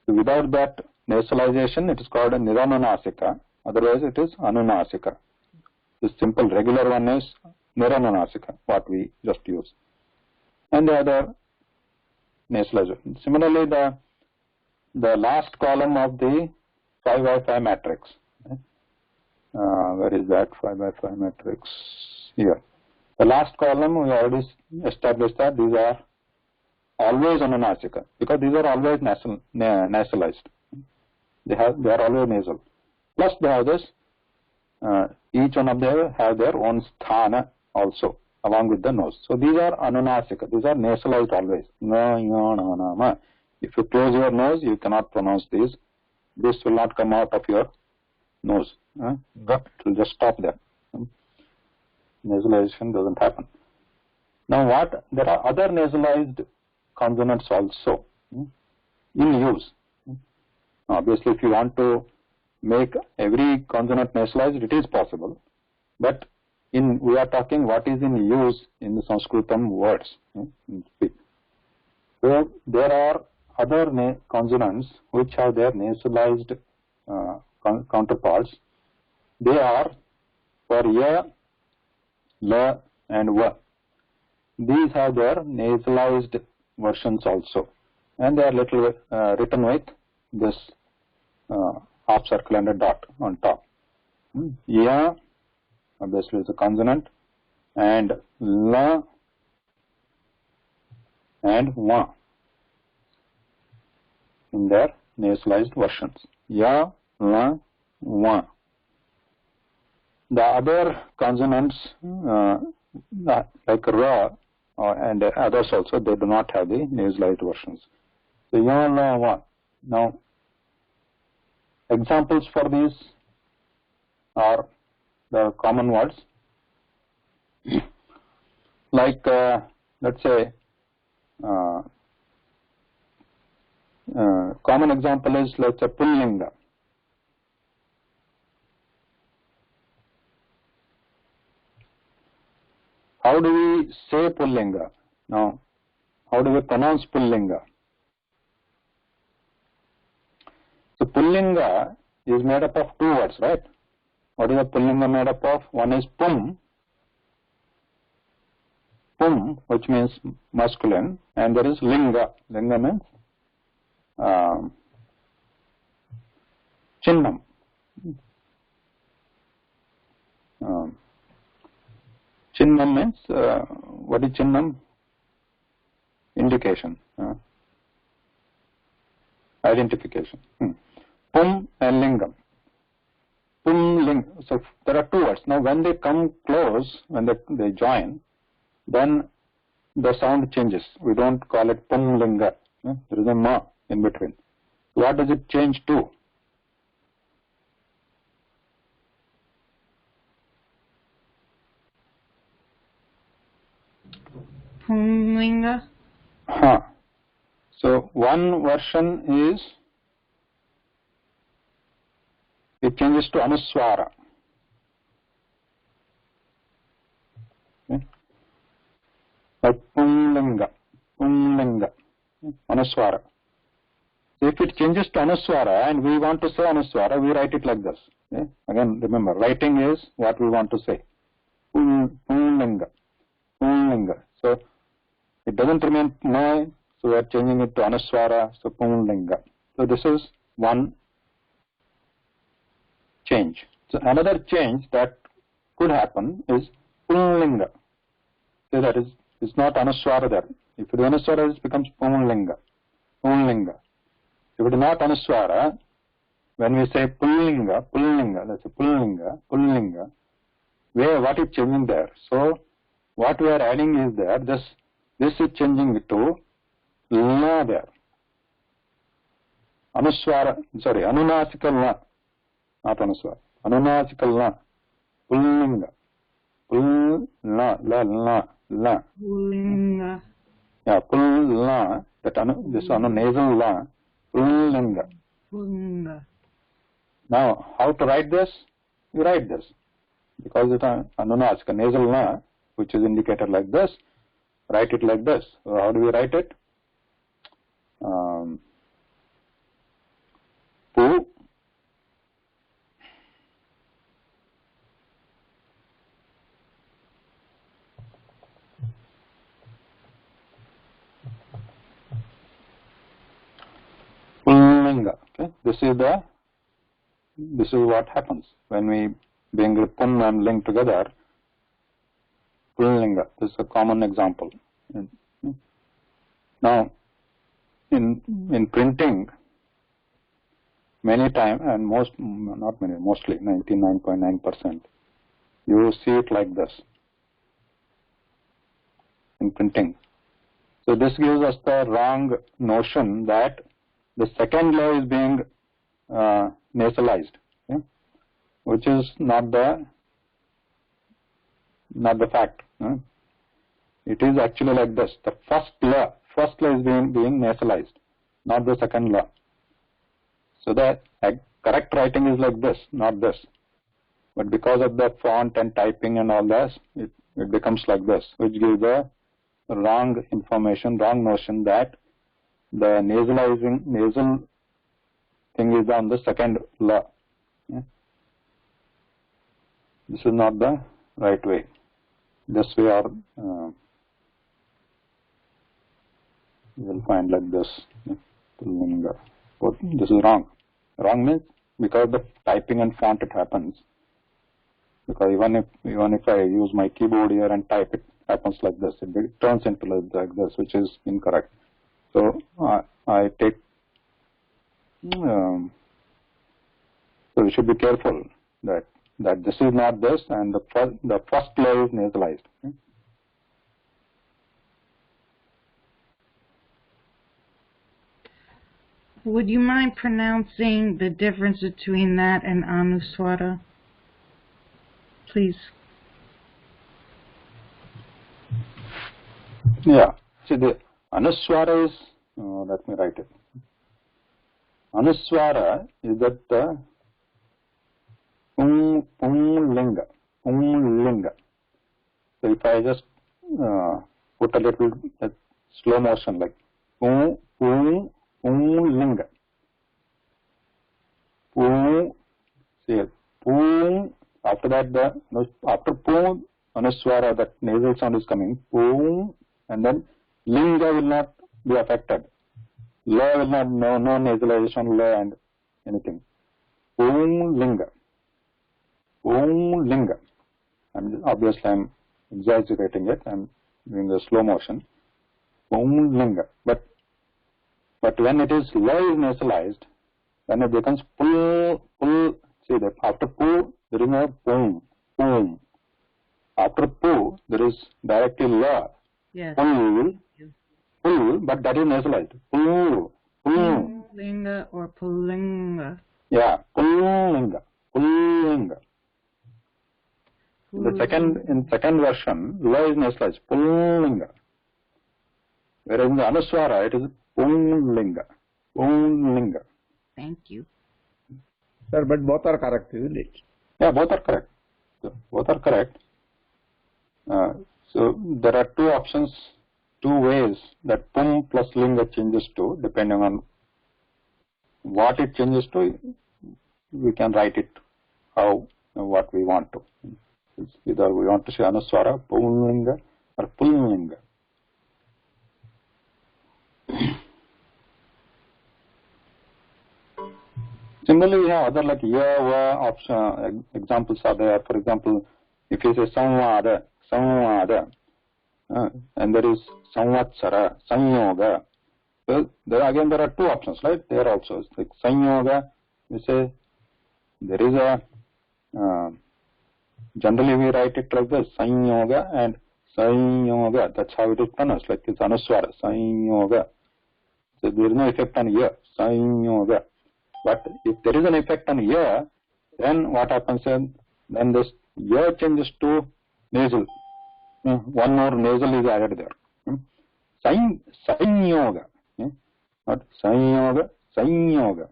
[SPEAKER 1] So without that nasalization, it is called a Niranunasika. Otherwise, it is Anunasika. The simple regular one is Niranunasika, what we just use. And the other nasalization. Similarly, the last column of the 5x5 matrix. Where is that 5x5 matrix? Here. The last column, we already established that these are always Anunasika, because these are always nasalized. They are always nasal. Plus they have this, each one of them have their own sthana also, along with the nose. So these are Anunasika, these are nasalized always. If you close your nose, you cannot pronounce these. This will not come out of your nose. It will just stop there. Nasalization doesn't happen. Now there are other nasalized consonants also in use. Obviously, if you want to make every consonant nasalized, it is possible. But we are talking what is in use in the Sanskritam words. So there are other consonants which have their nasalized counterparts. They are for ya, la, and va. These have their nasalized versions also, and they are written with this half circle and a dot on top. Ya, obviously, is a consonant, and la and va in their nasalized versions. Ya, la, va. The other consonants, like ra and others also, they do not have the nasalized versions. So ya, la, va. Now, examples for these are the common words. Like, let's say, common example is, let's say, Pullinga. How do we say Pullinga? Now, how do we pronounce Pullinga? So, Pullinga is made up of two words, right? What is a Pullinga made up of? One is Pum, which means masculine, and there is Linga. Linga means Chinnam. Chinnam means, what is Chinnam? Indication, identification. Pum and Lingam. Pum, Ling. So there are two words. Now when they come close, when they join, then the sound changes. We don't call it Pum Linga. There is a ma in between. What does it change to?
[SPEAKER 2] Pumlinga.
[SPEAKER 1] So one version is, it changes to Anuswara. Okay. Like Pumlinga, Anuswara. So if it changes to Anuswara and we want to say Anuswara, we write it like this. Okay. Again, remember, writing is what we want to say. Pumlinga. So it doesn't remain ma, so we are changing it to Anuswara, so Pumlinga. So this is one change. So another change that could happen is Pumlinga. So that is, it's not Anuswara there. If it is Anuswara, it becomes Pumlinga. If it is not Anuswara, when we say Pullinga, that's a Pullinga, what is changing there? So what we are adding is there, this is changing it to La there. Anunasikal La, not Anuswara. Anunasikal La, Pullinga. La.
[SPEAKER 2] Pullinga.
[SPEAKER 1] Yeah, Pulla, this nasal La, Pullinga. Now, how to write this? You write this. Because it's Anunasika, nasal La, which is indicated like this, write it like this. So how do we write it? Pu, Pullinga. Okay, this is what happens when we bring Pun and Ling together. Pullinga. This is a common example. Now, in printing, many times, and mostly 99.9%, you see it like this in printing. So this gives us the wrong notion that the second law is being nasalized, okay? Which is not the fact. It is actually like this. The first law is being nasalized, not the second law. So the correct writing is like this, not this. But because of the font and typing and all that, it becomes like this, which gives the wrong information, wrong notion that the nasal thing is on the second law. Yeah? This is not the right way. This way you will find like this. This is wrong. Wrong means because the typing and font it happens. Because even if I use my keyboard here and type, it happens like this. It turns into like this, which is incorrect. So I take. So we should be careful that this is not this, and the first law is nasalized. Okay?
[SPEAKER 2] Would you mind pronouncing the difference between that and Anuswara, please?
[SPEAKER 1] Yeah. See, the Anuswara is, let me write it. Anuswara is that the Pullinga. So if I just put a little slow motion like Pullinga. See, after that after Pum, Anuswara, that nasal sound is coming. Pum, and then Linga will not be affected. La will not, no nasalization, la and anything. Pullinga. Obviously, I'm exaggerating it. I'm doing the slow motion. Pullinga. But when it is la is nasalized, then it becomes pull. See that after pull there is no pum. After pull there is directly la.
[SPEAKER 2] Yes.
[SPEAKER 1] Pull, but that is nasalized.
[SPEAKER 2] Pullinga or Pullinga.
[SPEAKER 1] Yeah, Pullinga. In second version, la is nasalized. Pullinga. Whereas in the Anuswara, it is Pullinga.
[SPEAKER 2] Thank you.
[SPEAKER 3] Sir, but both are correct, isn't it?
[SPEAKER 1] Yeah, both are correct. So there are two options, two ways that Pum plus Linga changes to, depending on what it changes to. We can write it what we want to. It's either we want to say Anuswara, Pullinga, or Pullinga. Similarly, we have other like ya, option examples are there. For example, if you say Samvada, and there is Samvatsara, Sanyoga. So there are two options, right? There also, it's like Sanyoga. We say there is a generally we write it like this, Sanyoga and Sanyoga. That's how it is pronounced. Like it's Anuswara, Sanyoga. So there is no effect on ya, Sanyoga. But if there is an effect on ya, then what happens is, then this ya changes to nasal. One more nasal is added there. Sanyoga. Not Sanyoga, Sanyoga.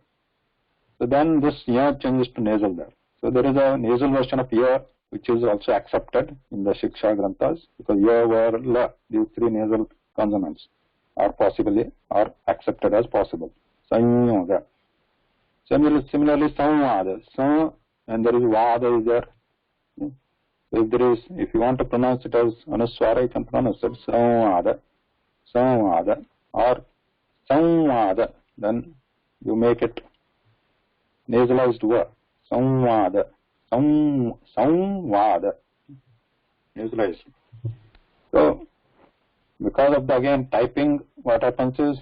[SPEAKER 1] So then this ya changes to nasal there. So there is a nasal version of ya which is also accepted in the Shikshaa Granthas, because ya, var, la, these three nasal consonants are accepted as possible. Sanyoga. Similarly, Samvada, and there is Vada is there. So if you want to pronounce it as Anuswara, you can pronounce it Samvada, or Samvada. Then you make it nasalized va. Samvada. Samvada. Nasalized. So, because of the, again, typing, what happens is,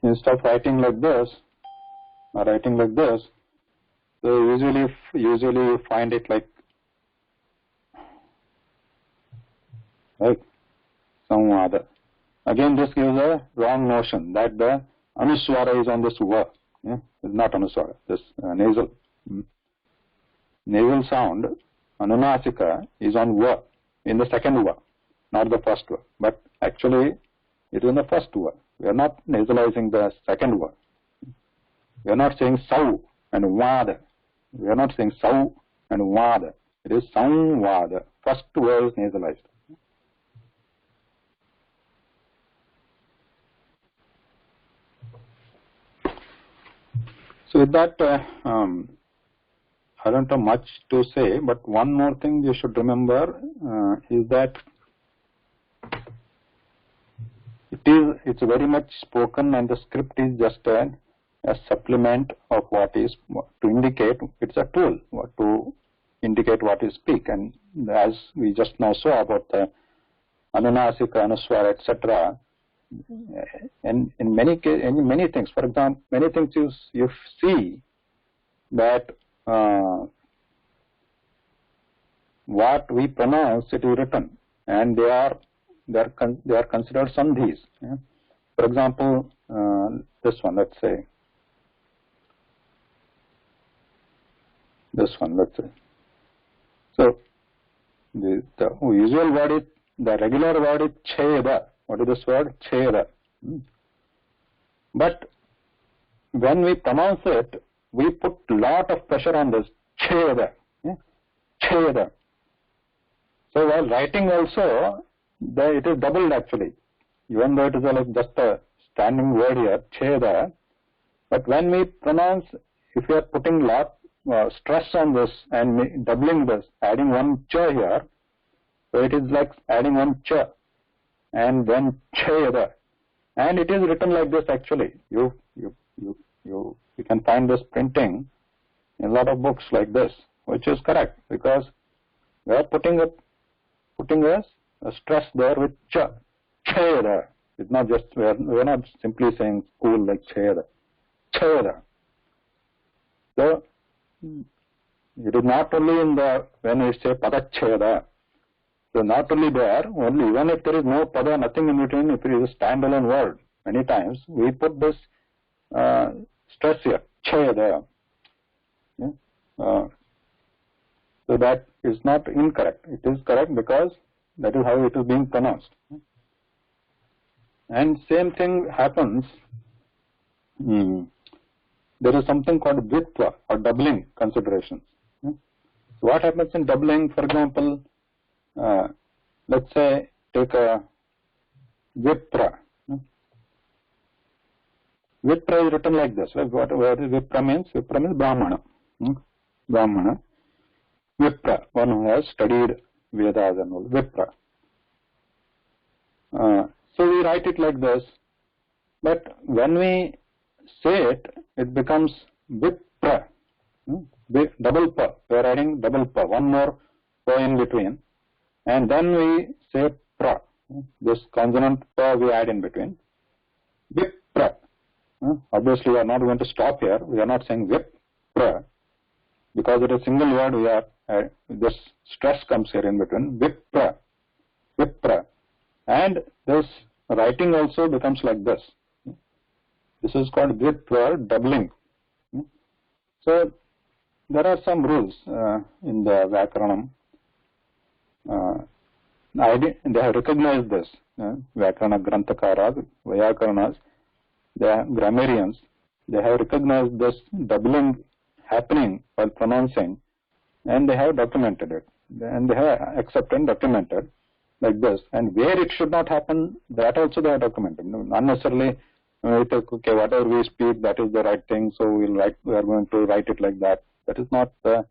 [SPEAKER 1] instead of writing like this, or writing like this, so usually you find it like samvada. Again, this gives a wrong notion that the anuswara is on this va. Yeah? It's not anuswara. This nasal sound, anunasika, is on va, in the second va, not the first va. But actually, it is in the first va. We are not nasalizing the second va. We are not saying sau and vada. We are not saying sau and vada. It is samvada. First va is nasalized. So with that, I don't have much to say, but one more thing you should remember is that it's very much spoken, and the script is just a supplement of what is to indicate. It's a tool to indicate what you speak, and as we just now saw about the anunasika, anuswara, etc. And in many things, for example, many things you see that what we pronounce, it is written, and they are considered sandhis. Yeah? For example, this one, let's say. This one, let's say. So the usual word is, the regular word is cheda. What is this word? Cheda. But when we pronounce it, we put lot of pressure on this cheda. Yeah? Cheda. So while writing also, it is doubled actually. Even though it is like just a standing word here, cheda. But when we pronounce, if we are putting lot stress on this and doubling this, adding one cha here, so it is like adding one cha and then cheda, and it is written like this actually. You can find this printing in a lot of books like this, which is correct, because we are putting a stress there with cha, cheda. It's not just, we are not simply saying school like cheda, cheda. So it is not only in the, when we say padacheda, so not only there, only even if there is no pada, nothing in between, if it is a standalone word, many times we put this stress here, cheda. Yeah? So that is not incorrect. It is correct because that is how it is being pronounced. And same thing happens. There is something called dvitva or doubling considerations. So what happens in doubling? For example, let's say take a vipra. Vipra is written like this. What vipra means? Vipra means brahmana. Brahmana. Vipra, one who has studied Vedas and all. Vipra. So we write it like this, but when we say it, it becomes vipra. Double pa. We are adding double pa, one more pa in between, and then we say pra. This consonant pa we add in between. Vipra. Obviously, we are not going to stop here. We are not saying vipra, because it is a single word. We are this stress comes here in between. Vipra, vipra, and this writing also becomes like this. This is called dvitva, doubling. So there are some rules in the Vyakaranam. They have recognized this. Vyakarana Grantakaras, Vyakaranas, the grammarians, they have recognized this doubling happening while pronouncing, and they have documented it. And they have accepted and documented like this. And where it should not happen, that also they have documented. Not necessarily, okay, whatever we speak, that is the right thing, so we are going to write it like that. That is not the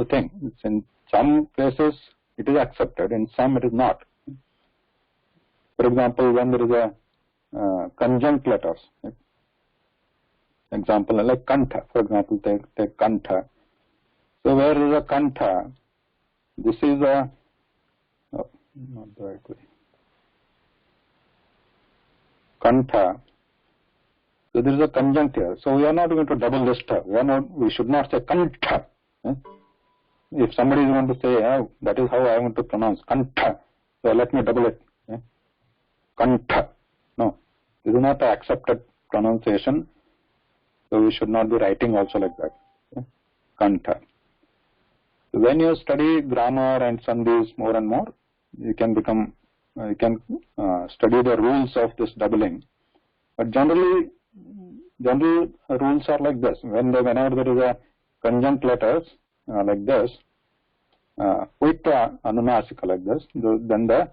[SPEAKER 1] thing. It's in some places it is accepted, in some it is not. For example, when there is conjunct letters. Right? Example like kantha, for example, take kantha. So where is a kantha? This is a not the right way. Kantha. So there is a conjunct here. So we are not going to double this term. We should not say kantha. If somebody is going to say, oh, that is how I want to pronounce kantha, so let me double it. Kantha. No, this is not an accepted pronunciation. So we should not be writing also like that. Kantha. So when you study grammar and sandhis more and more, you can study the rules of this doubling. But general rules are like this. Whenever there is a conjunct letters like this, Uita Anunasika like this, then the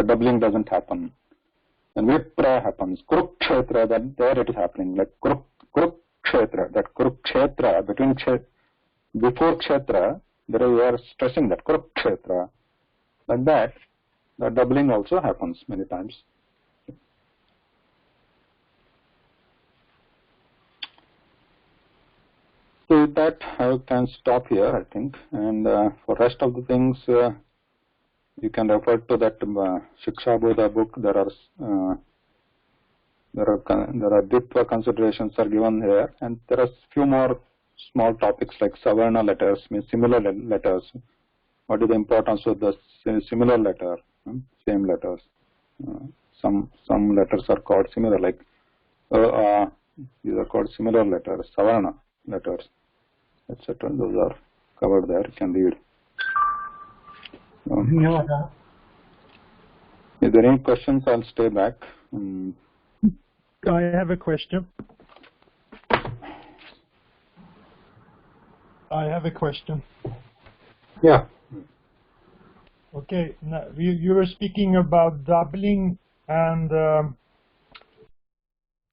[SPEAKER 1] doubling doesn't happen. And Vipra happens. Kurukshetra, then there it is happening. Like Kurukshetra, that Kurukshetra, before Kshetra, there we are stressing that Kurukshetra. Like that, the doubling also happens many times. So with that, I can stop here, I think. And for rest of the things, you can refer to that Shikshaa Bodha book. There are Ditva considerations are given here, and there are few more small topics like Savarna letters, means similar letters. What is the importance of the similar letter? Same letters. Some letters are called similar, like these are called similar letters, Savarna letters, etc. Those are covered there. You can read. If there are any questions, I'll stay back.
[SPEAKER 7] I have a question.
[SPEAKER 1] Yeah.
[SPEAKER 7] Okay. Now, you were speaking about doubling and